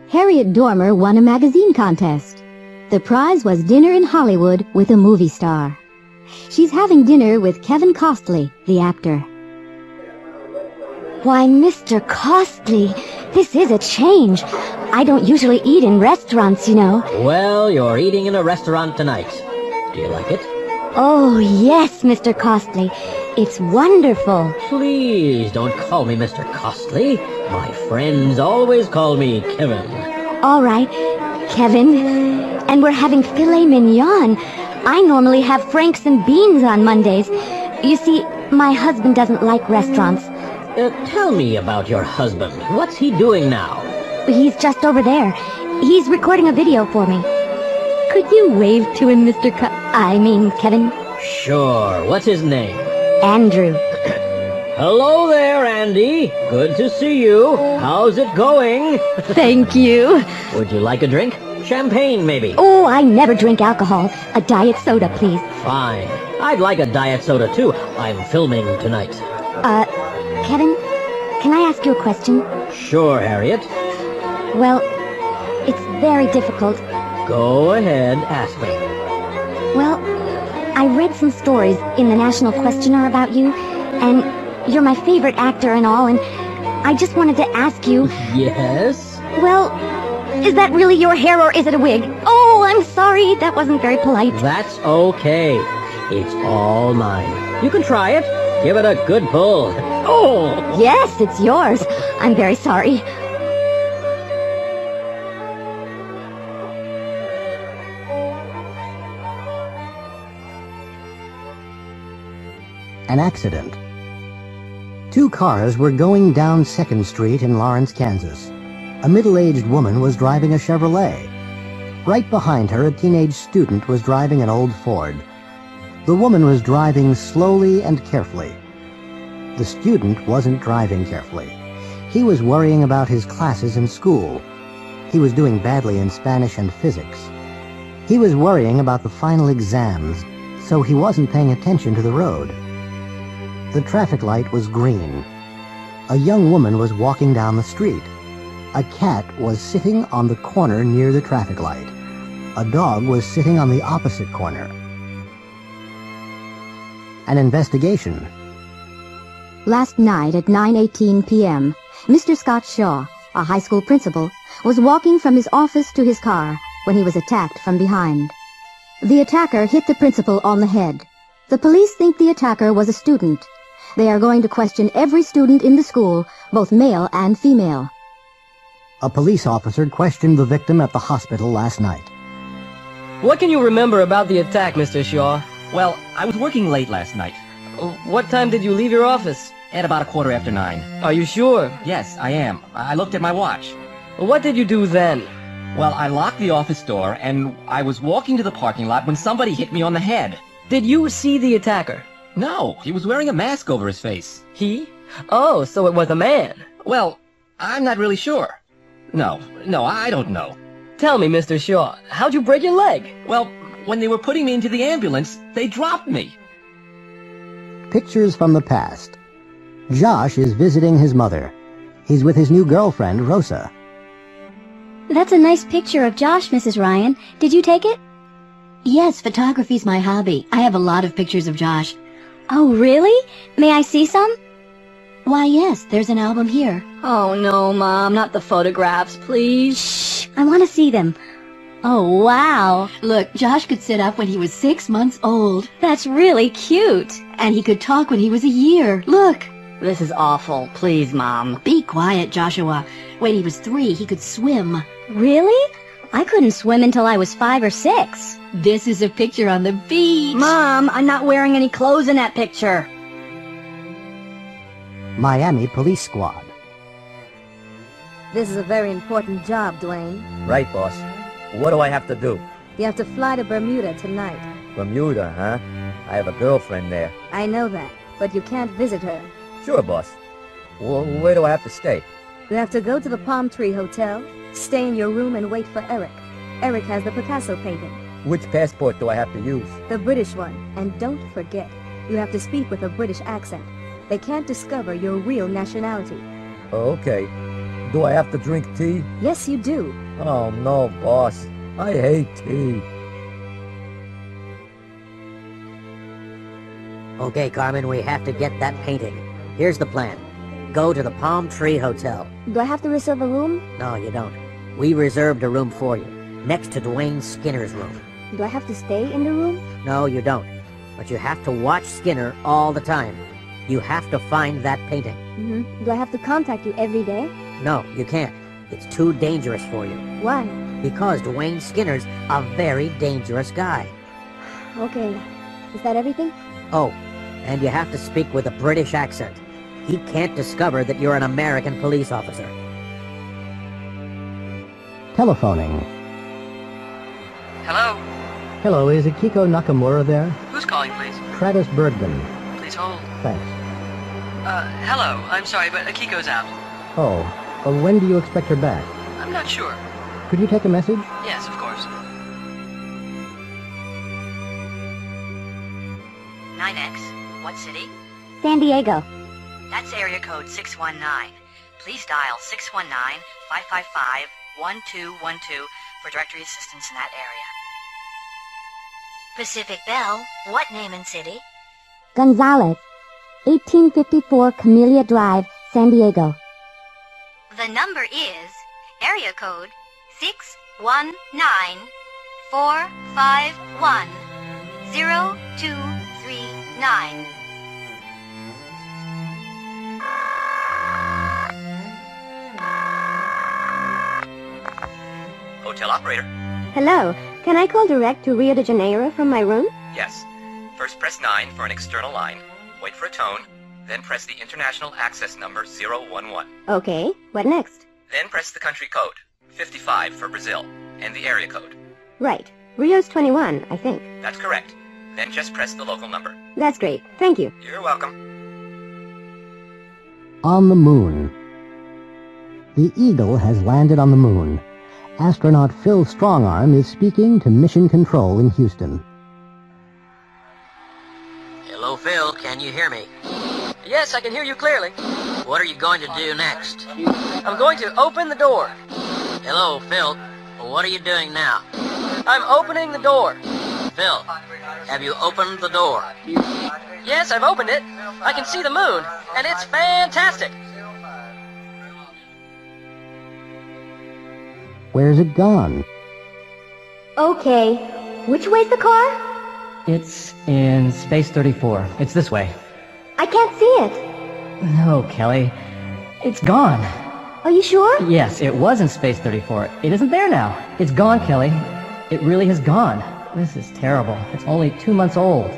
Harriet Dormer won a magazine contest. The prize was dinner in Hollywood with a movie star. She's having dinner with Kevin Costly, the actor. Why, Mr. Costly, this is a change. I don't usually eat in restaurants, you know. Well, you're eating in a restaurant tonight. Do you like it? Oh, yes, Mr. Costly. It's wonderful. Please don't call me Mr. Costly. My friends always call me Kevin. All right, Kevin. And we're having filet mignon. I normally have franks and beans on Mondays. You see, my husband doesn't like restaurants. Tell me about your husband. What's he doing now? He's just over there. He's recording a video for me. Could you wave to him, Kevin? Sure. What's his name? Andrew. Hello there, Andy. Good to see you. How's it going? Thank you. Would you like a drink? Champagne, maybe? Oh, I never drink alcohol. A diet soda, please. Fine. I'd like a diet soda, too. I'm filming tonight. Kevin, can I ask you a question? Sure, Harriet. Well, it's very difficult. Go ahead, ask me. Well, I read some stories in the National Questioner about you, and you're my favorite actor and all, and I just wanted to ask you... Yes? Well, is that really your hair or is it a wig? Oh, I'm sorry, that wasn't very polite. That's okay. It's all mine. You can try it. Give it a good pull. Oh! Yes, it's yours. I'm very sorry. An accident. Two cars were going down 2nd Street in Lawrence, Kansas. A middle-aged woman was driving a Chevrolet. Right behind her, a teenage student was driving an old Ford. The woman was driving slowly and carefully. The student wasn't driving carefully. He was worrying about his classes in school. He was doing badly in Spanish and physics. He was worrying about the final exams, so he wasn't paying attention to the road. The traffic light was green. A young woman was walking down the street. A cat was sitting on the corner near the traffic light. A dog was sitting on the opposite corner. An investigation. Last night at 9:18 p.m., Mr. Scott Shaw, a high school principal, was walking from his office to his car when he was attacked from behind. The attacker hit the principal on the head. The police think the attacker was a student. They are going to question every student in the school, both male and female. A police officer questioned the victim at the hospital last night. What can you remember about the attack, Mr. Shaw? Well, I was working late last night. What time did you leave your office? At about 9:15. Are you sure? Yes, I am. I looked at my watch. What did you do then? Well, I locked the office door, and I was walking to the parking lot when somebody hit me on the head. Did you see the attacker? No, he was wearing a mask over his face. He? Oh, so it was a man. Well, I'm not really sure. No, I don't know. Tell me, Mr. Shaw, how'd you break your leg? Well, when they were putting me into the ambulance, they dropped me. Pictures from the past. Josh is visiting his mother. He's with his new girlfriend, Rosa. That's a nice picture of Josh, Mrs. Ryan. Did you take it? Yes, photography's my hobby. I have a lot of pictures of Josh. Oh, really? May I see some? Why, yes, there's an album here. Oh, no, Mom, not the photographs, please. Shh, I want to see them. Oh, wow. Look, Josh could sit up when he was 6 months old. That's really cute. And he could talk when he was a year. Look. This is awful. Please, Mom. Be quiet, Joshua. When he was 3, he could swim. Really? I couldn't swim until I was 5 or 6. This is a picture on the beach. Mom, I'm not wearing any clothes in that picture. Miami Police Squad. This is a very important job, Dwayne. Right, boss. What do I have to do? You have to fly to Bermuda tonight. Bermuda, huh? I have a girlfriend there. I know that, but you can't visit her. Sure, boss. Where do I have to stay? You have to go to the Palm Tree Hotel, stay in your room and wait for Eric. Eric has the Picasso painting. Which passport do I have to use? The British one. And don't forget, you have to speak with a British accent. They can't discover your real nationality. Okay. Do I have to drink tea? Yes, you do. Oh, no, boss. I hate tea. Okay, Carmen, we have to get that painting. Here's the plan. Go to the Palm Tree Hotel. Do I have to reserve a room? No, you don't. We reserved a room for you, next to Dwayne Skinner's room. Do I have to stay in the room? No, you don't. But you have to watch Skinner all the time. You have to find that painting. Do I have to contact you every day? No, you can't. It's too dangerous for you. Why? Because Dwayne Skinner's a very dangerous guy. Okay. Is that everything? Oh, and you have to speak with a British accent. He can't discover that you're an American police officer. Telephoning. Hello? Hello, is Akiko Nakamura there? Who's calling, please? Travis Bergman. Please hold. Thanks. Hello. I'm sorry, but Akiko's out. Oh, when do you expect her back? I'm not sure. Could you take a message? Yes, of course. 9X. What city? San Diego. That's area code 619. Please dial 619-555-1212 for directory assistance in that area. Pacific Bell, what name and city? Gonzalez. 1854 Camellia Drive, San Diego. The number is area code 619-451-0239. Hotel operator. Hello. Can I call direct to Rio de Janeiro from my room? Yes. First press 9 for an external line. Wait for a tone. Then press the international access number 011. Okay. What next? Then press the country code, 55 for Brazil, and the area code. Right. Rio's 21, I think. That's correct. Then just press the local number. That's great. Thank you. You're welcome. On the moon. The Eagle has landed on the moon. Astronaut Phil Strongarm is speaking to Mission Control in Houston. Hello, Phil. Can you hear me? Yes, I can hear you clearly. What are you going to do next? I'm going to open the door. Hello, Phil. What are you doing now? I'm opening the door. Phil, have you opened the door? Yes, I've opened it. I can see the moon, and it's fantastic. Where's it gone? Okay. Which way's the car? It's in Space 34. It's this way. I can't see it. No, Kelly. It's gone. Are you sure? Yes, it was in Space 34. It isn't there now. It's gone, Kelly. It really has gone. This is terrible. It's only 2 months old.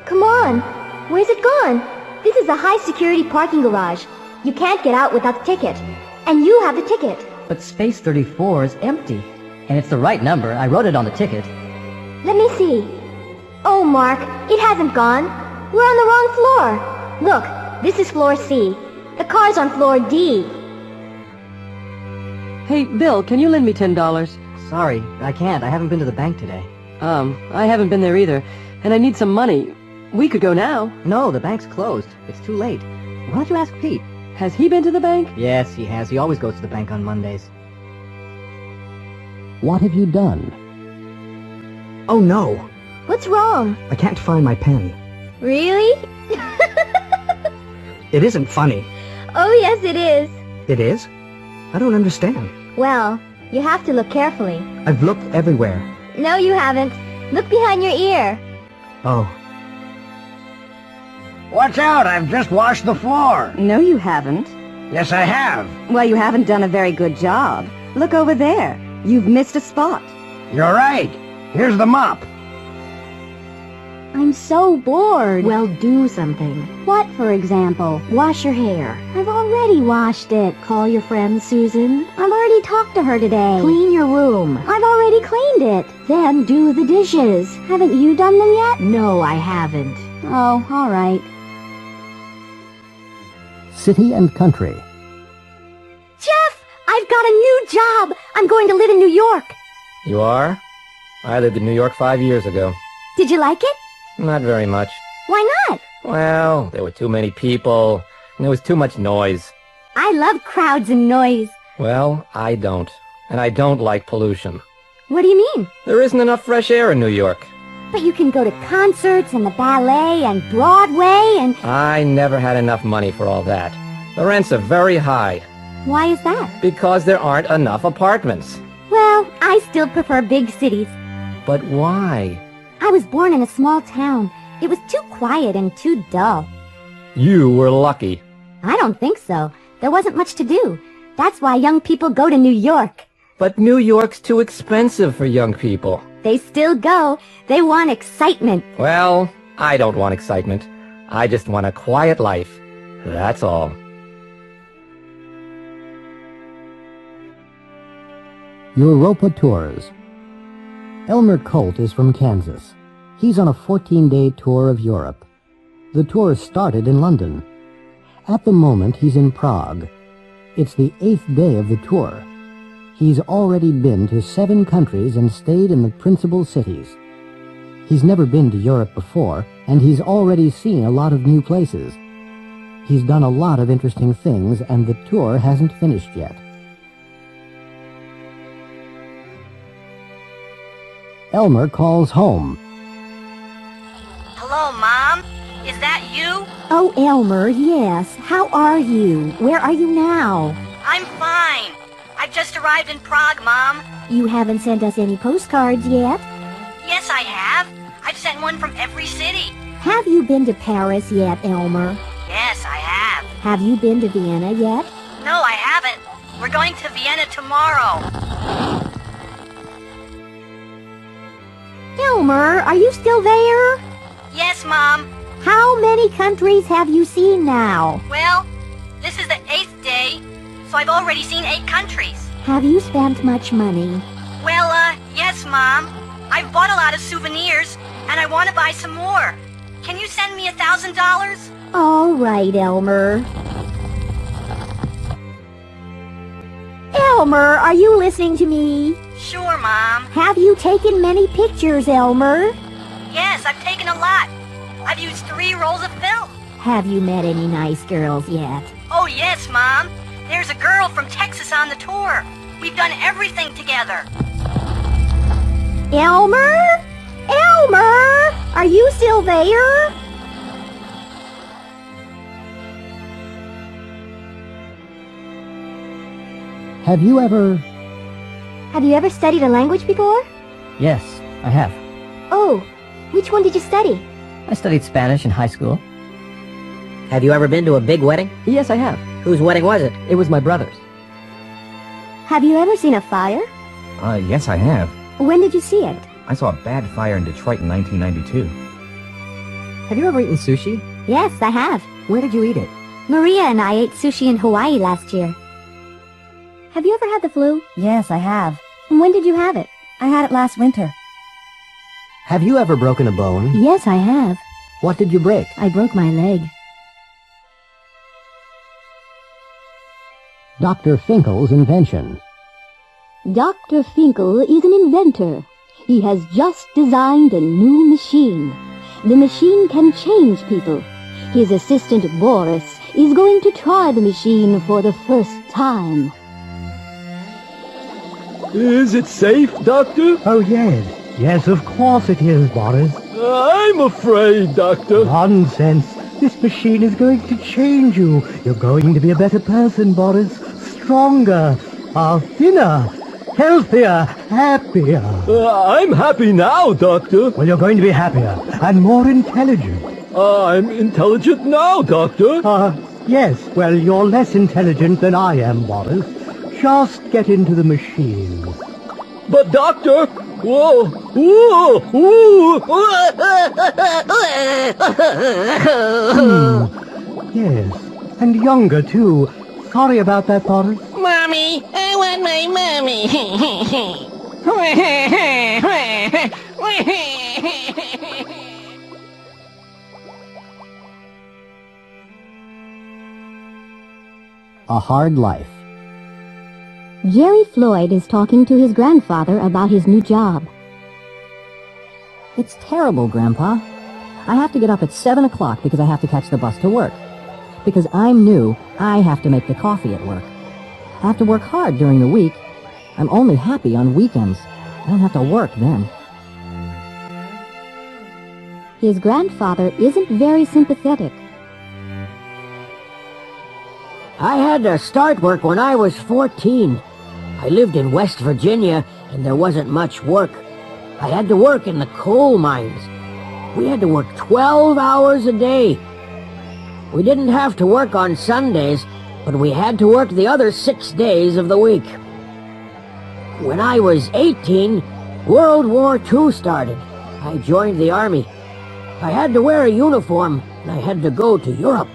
Come on. Where's it gone? This is a high-security parking garage. You can't get out without the ticket. And you have the ticket. But Space 34 is empty. And it's the right number. I wrote it on the ticket. Let me see. Oh, Mark, it hasn't gone. We're on the wrong floor. Look, this is floor C. The car's on floor D. Hey, Bill, can you lend me $10? Sorry, I can't. I haven't been to the bank today. I haven't been there either, and I need some money. We could go now. No, the bank's closed. It's too late. Why don't you ask Pete? Has he been to the bank? Yes, he has. He always goes to the bank on Mondays. What have you done? Oh, no. What's wrong? I can't find my pen. Really? It isn't funny. Oh, yes, it is. It is? I don't understand. Well, you have to look carefully. I've looked everywhere. No, you haven't. Look behind your ear. Oh. Watch out, I've just washed the floor. No, you haven't. Yes, I have. Well, you haven't done a very good job. Look over there. You've missed a spot. You're right. Here's the mop. I'm so bored. Well, do something. What, for example? Wash your hair. I've already washed it. Call your friend Susan. I've already talked to her today. Clean your room. I've already cleaned it. Then do the dishes. Haven't you done them yet? No, I haven't. Oh, all right. City and country. Jeff, I've got a new job. I'm going to live in New York. You are? I lived in New York 5 years ago. Did you like it? Not very much. Why not? Well, there were too many people, and there was too much noise. I love crowds and noise. Well, I don't. And I don't like pollution. What do you mean? There isn't enough fresh air in New York. But you can go to concerts and the ballet and Broadway and... I never had enough money for all that. The rents are very high. Why is that? Because there aren't enough apartments. Well, I still prefer big cities. But why? I was born in a small town. It was too quiet and too dull. You were lucky. I don't think so. There wasn't much to do. That's why young people go to New York. But New York's too expensive for young people. They still go. They want excitement. Well, I don't want excitement. I just want a quiet life. That's all. Europa Tours. Elmer Colt is from Kansas. He's on a 14-day tour of Europe. The tour started in London. At the moment, he's in Prague. It's the 8th day of the tour. He's already been to 7 countries and stayed in the principal cities. He's never been to Europe before, and he's already seen a lot of new places. He's done a lot of interesting things, and the tour hasn't finished yet. Elmer calls home. Hello, Mom? Is that you? Oh, Elmer, yes. How are you? Where are you now? I'm fine. I've just arrived in Prague, Mom. You haven't sent us any postcards yet? Yes, I have. I've sent one from every city. Have you been to Paris yet, Elmer? Yes, I have. Have you been to Vienna yet? No, I haven't. We're going to Vienna tomorrow. Elmer, are you still there? Yes, Mom. How many countries have you seen now? Well, this is the 8th day, so I've already seen 8 countries. Have you spent much money? Well, yes, Mom. I've bought a lot of souvenirs, and I want to buy some more. Can you send me $1,000? All right, Elmer. Elmer, are you listening to me? Sure, Mom. Have you taken many pictures, Elmer? Yes, I've taken a lot. I've used 3 rolls of film. Have you met any nice girls yet? Oh, yes, Mom. There's a girl from Texas on the tour. We've done everything together. Elmer? Elmer! Are you still there? Have you ever studied a language before? Yes, I have. Oh, which one did you study? I studied Spanish in high school. Have you ever been to a big wedding? Yes, I have. Whose wedding was it? It was my brother's. Have you ever seen a fire? Yes, I have. When did you see it? I saw a bad fire in Detroit in 1992. Have you ever eaten sushi? Yes, I have. Where did you eat it? Maria and I ate sushi in Hawaii last year. Have you ever had the flu? Yes, I have. When did you have it? I had it last winter. Have you ever broken a bone? Yes, I have. What did you break? I broke my leg. Dr. Finkel's invention. Dr. Finkel is an inventor. He has just designed a new machine. The machine can change people. His assistant Boris is going to try the machine for the first time. Is it safe, Doctor? Oh, yes. Yes, of course it is, Boris. I'm afraid, Doctor. Nonsense. This machine is going to change you. You're going to be a better person, Boris. Stronger, thinner, healthier, happier. I'm happy now, Doctor. Well, you're going to be happier and more intelligent. I'm intelligent now, Doctor. Yes. Well, you're less intelligent than I am, Boris. Just get into the machine. But, Doctor... Whoa! Whoa! Yes, and younger, too. Sorry about that, Boris. Mommy! I want my mommy! A Hard Life. Jerry Floyd is talking to his grandfather about his new job. It's terrible, Grandpa. I have to get up at 7 o'clock because I have to catch the bus to work. Because I'm new, I have to make the coffee at work. I have to work hard during the week. I'm only happy on weekends. I don't have to work then. His grandfather isn't very sympathetic. I had to start work when I was 14. I lived in West Virginia, and there wasn't much work. I had to work in the coal mines. We had to work 12 hours a day. We didn't have to work on Sundays, but we had to work the other 6 days of the week. When I was 18, World War II started. I joined the Army. I had to wear a uniform, and I had to go to Europe.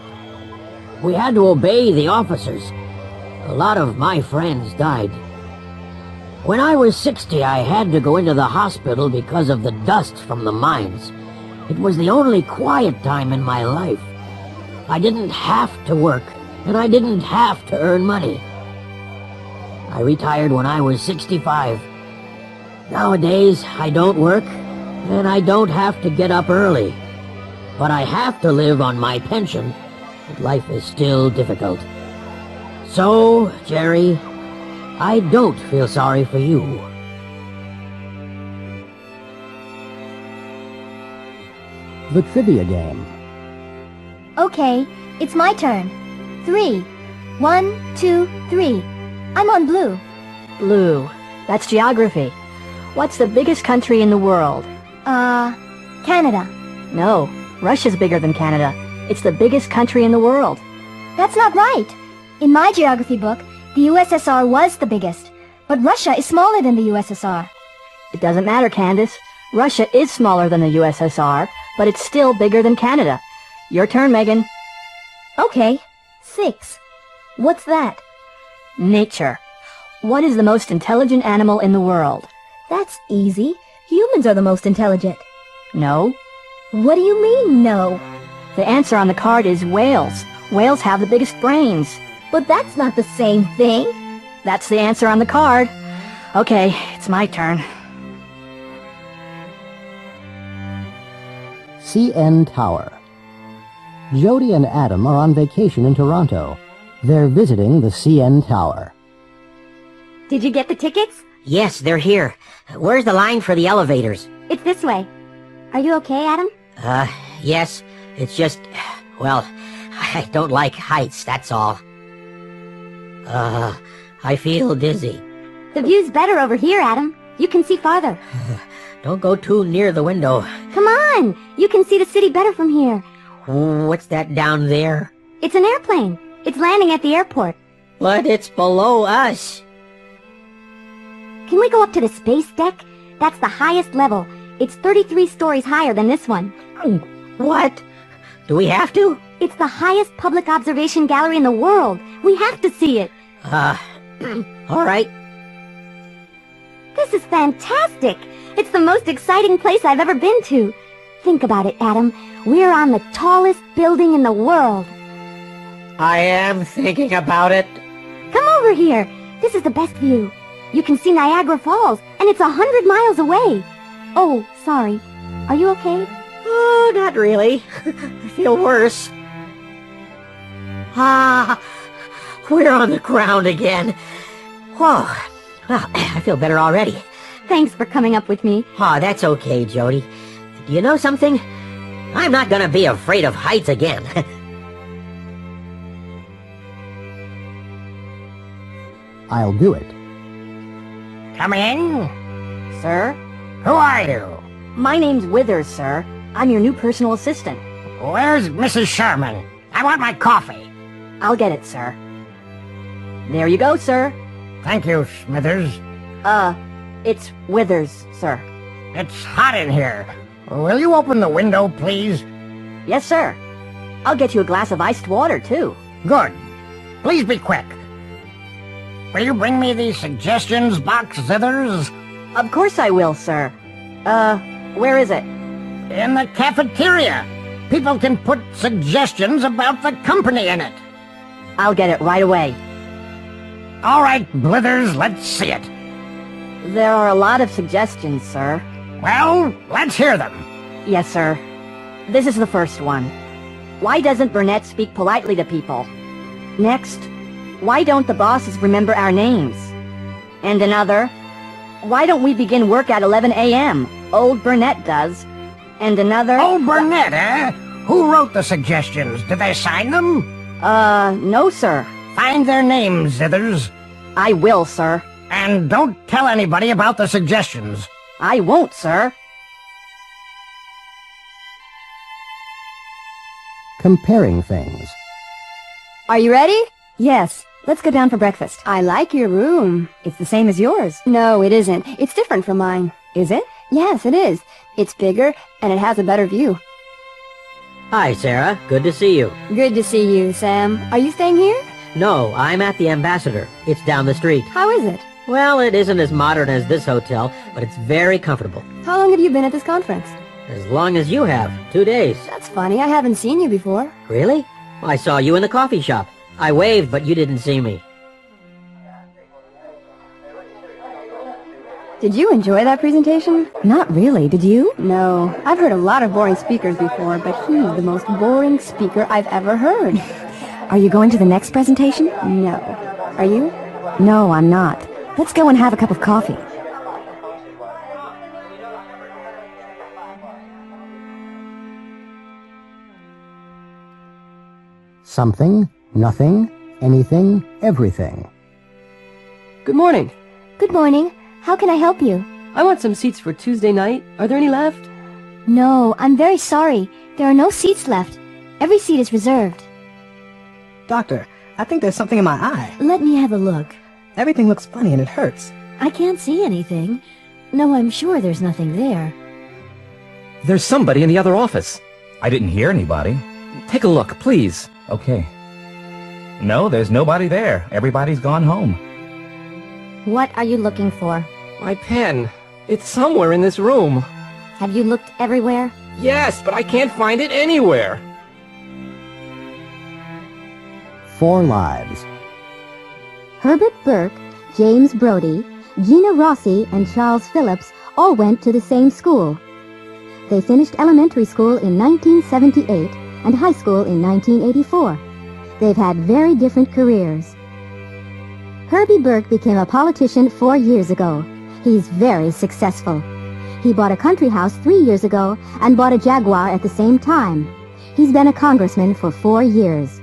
We had to obey the officers. A lot of my friends died. When I was 60, I had to go into the hospital because of the dust from the mines. It was the only quiet time in my life. I didn't have to work, and I didn't have to earn money. I retired when I was 65. Nowadays, I don't work, and I don't have to get up early. But I have to live on my pension, and life is still difficult. So, Jerry, I don't feel sorry for you. The trivia game. Okay, it's my turn. 3. 1, 2, 3. I'm on blue. Blue. That's geography. What's the biggest country in the world? Canada. No, Russia's bigger than Canada. It's the biggest country in the world. That's not right. In my geography book, the USSR was the biggest, but Russia is smaller than the USSR. It doesn't matter, Candace. Russia is smaller than the USSR, but it's still bigger than Canada. Your turn, Megan. Okay, 6. What's that? Nature. What is the most intelligent animal in the world? That's easy. Humans are the most intelligent. No. What do you mean, no? The answer on the card is whales. Whales have the biggest brains. But that's not the same thing. That's the answer on the card. Okay, it's my turn. CN Tower. Jody and Adam are on vacation in Toronto. They're visiting the CN Tower. Did you get the tickets? Yes, they're here. Where's the line for the elevators? It's this way. Are you okay, Adam? Yes. It's just, well, I don't like heights, that's all. I feel dizzy. The view's better over here, Adam. You can see farther. Don't go too near the window. Come on! You can see the city better from here. What's that down there? It's an airplane. It's landing at the airport. But it's below us. Can we go up to the space deck? That's the highest level. It's 33 stories higher than this one. What? Do we have to? It's the highest public observation gallery in the world. We have to see it. All right. This is fantastic. It's the most exciting place I've ever been to. Think about it, Adam. We're on the tallest building in the world. I am thinking about it. Come over here. This is the best view. You can see Niagara Falls, and it's 100 miles away. Oh, sorry. Are you okay? Oh, not really. I feel worse. We're on the ground again. Whoa. Well, I feel better already. Thanks for coming up with me. Oh, that's okay, Jody. Do you know something? I'm not gonna be afraid of heights again. I'll do it. Come in. Sir? Who are you? My name's Withers, sir. I'm your new personal assistant. Where's Mrs. Sherman? I want my coffee. I'll get it, sir. There you go, sir. Thank you, Smithers. It's Withers, sir. It's hot in here. Will you open the window, please? Yes, sir. I'll get you a glass of iced water, too. Good. Please be quick. Will you bring me the suggestions box, Zithers? Of course I will, sir. Where is it? In the cafeteria. People can put suggestions about the company in it. I'll get it right away. All right, Blithers, let's see it. There are a lot of suggestions, sir. Well, let's hear them. Yes, sir. This is the first one. Why doesn't Burnett speak politely to people? Next, why don't the bosses remember our names? And another, why don't we begin work at 11 a.m.? Old Burnett does. And another... Old Burnett, eh? Who wrote the suggestions? Did they sign them? No, sir. Find their names, Zithers. I will, sir. And don't tell anybody about the suggestions. I won't, sir. Comparing things. Are you ready? Yes. Let's go down for breakfast. I like your room. It's the same as yours. No, it isn't. It's different from mine. Is it? Yes, it is. It's bigger, and it has a better view. Hi, Sarah. Good to see you. Good to see you, Sam. Are you staying here? No, I'm at the Ambassador. It's down the street. How is it? Well, it isn't as modern as this hotel, but it's very comfortable. How long have you been at this conference? As long as you have. 2 days. That's funny. I haven't seen you before. Really? Well, I saw you in the coffee shop. I waved, but you didn't see me. Did you enjoy that presentation? Not really, did you? No. I've heard a lot of boring speakers before, but he's the most boring speaker I've ever heard. Are you going to the next presentation? No. Are you? No, I'm not. Let's go and have a cup of coffee. Something, nothing, anything, everything. Good morning. Good morning. How can I help you? I want some seats for Tuesday night. Are there any left? No, I'm very sorry. There are no seats left. Every seat is reserved. Doctor, I think there's something in my eye. Let me have a look. Everything looks funny and it hurts. I can't see anything. No, I'm sure there's nothing there. There's somebody in the other office. I didn't hear anybody. Take a look, please. Okay. No, there's nobody there. Everybody's gone home. What are you looking for? My pen. It's somewhere in this room. Have you looked everywhere? Yes, but I can't find it anywhere. 4 lives. Herbert Burke, James Brody, Gina Rossi, and Charles Phillips all went to the same school. They finished elementary school in 1978 and high school in 1984. They've had very different careers. Herbie Burke became a politician 4 years ago. He's very successful. He bought a country house 3 years ago and bought a Jaguar at the same time. He's been a congressman for 4 years.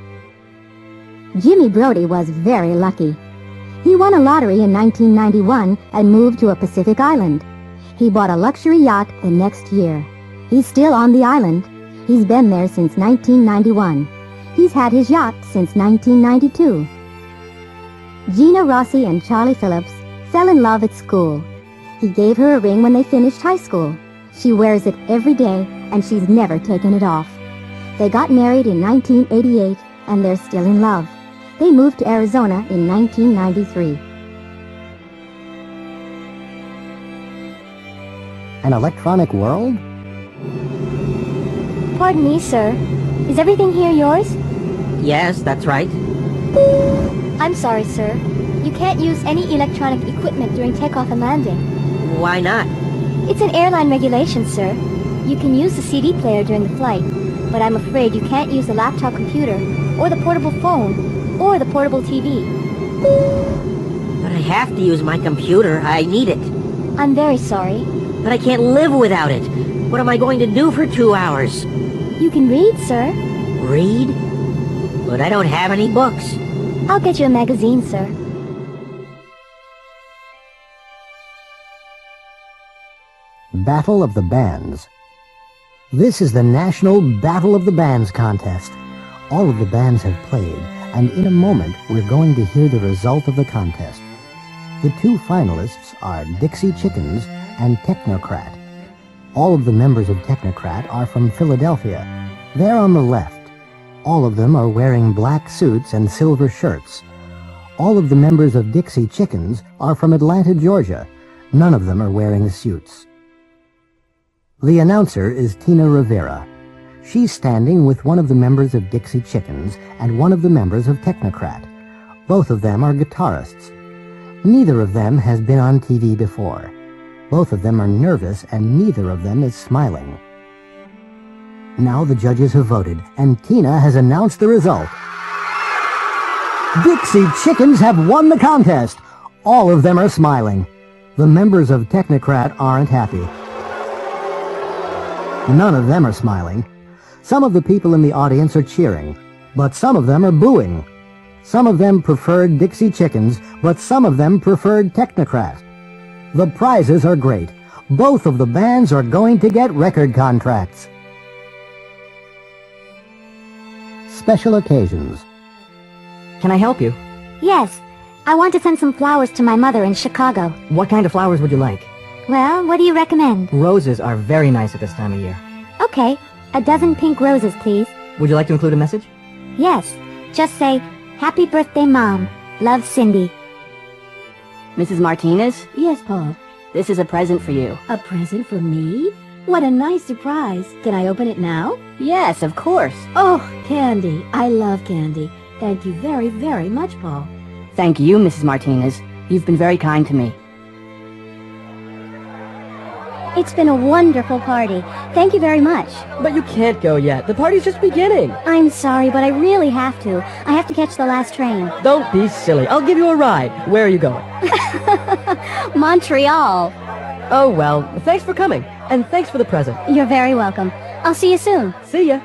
Jimmy Brody was very lucky. He won a lottery in 1991 and moved to a Pacific island. He bought a luxury yacht the next year. He's still on the island. He's been there since 1991. He's had his yacht since 1992. Gina Rossi and Charlie Phillips fell in love at school. He gave her a ring when they finished high school. She wears it every day, and she's never taken it off. They got married in 1988, and they're still in love. They moved to Arizona in 1993. An electronic world? Pardon me, sir. Is everything here yours? Yes, that's right. I'm sorry, sir. You can't use any electronic equipment during takeoff and landing. Why not? It's an airline regulation, sir. You can use the CD player during the flight, but I'm afraid you can't use the laptop computer, or the portable phone, or the portable TV. But I have to use my computer. I need it. I'm very sorry. But I can't live without it. What am I going to do for 2 hours? You can read, sir. Read? But I don't have any books. I'll get you a magazine, sir. Battle of the Bands. This is the National Battle of the Bands contest. All of the bands have played, and in a moment we're going to hear the result of the contest. The 2 finalists are Dixie Chickens and Technocrat. All of the members of Technocrat are from Philadelphia. They're on the left. All of them are wearing black suits and silver shirts. All of the members of Dixie Chickens are from Atlanta, Georgia. None of them are wearing suits. The announcer is Tina Rivera. She's standing with one of the members of Dixie Chickens and one of the members of Technocrat. Both of them are guitarists. Neither of them has been on TV before. Both of them are nervous and neither of them is smiling. Now the judges have voted, and Tina has announced the result. Dixie Chickens have won the contest. All of them are smiling. The members of Technocrat aren't happy. None of them are smiling. Some of the people in the audience are cheering, but some of them are booing. Some of them preferred Dixie Chickens, but some of them preferred Technocrat. The prizes are great. Both of the bands are going to get record contracts. Special occasions. Can I help you? Yes. I want to send some flowers to my mother in Chicago. What kind of flowers would you like? Well, what do you recommend? Roses are very nice at this time of year. Okay. A dozen pink roses, please. Would you like to include a message? Yes. Just say, Happy birthday, Mom. Love, Cindy. Mrs. Martinez, Yes, Paul. this is a present for you. A present for me? What a nice surprise. Can I open it now? Yes, of course. Oh, candy. I love candy. Thank you very, very much, Paul. Thank you, Mrs. Martinez. You've been very kind to me. It's been a wonderful party. Thank you very much. But you can't go yet. The party's just beginning. I'm sorry, but I really have to. I have to catch the last train. Don't be silly. I'll give you a ride. Where are you going? Montreal. Oh, well, thanks for coming. And thanks for the present. You're very welcome. I'll see you soon. See ya.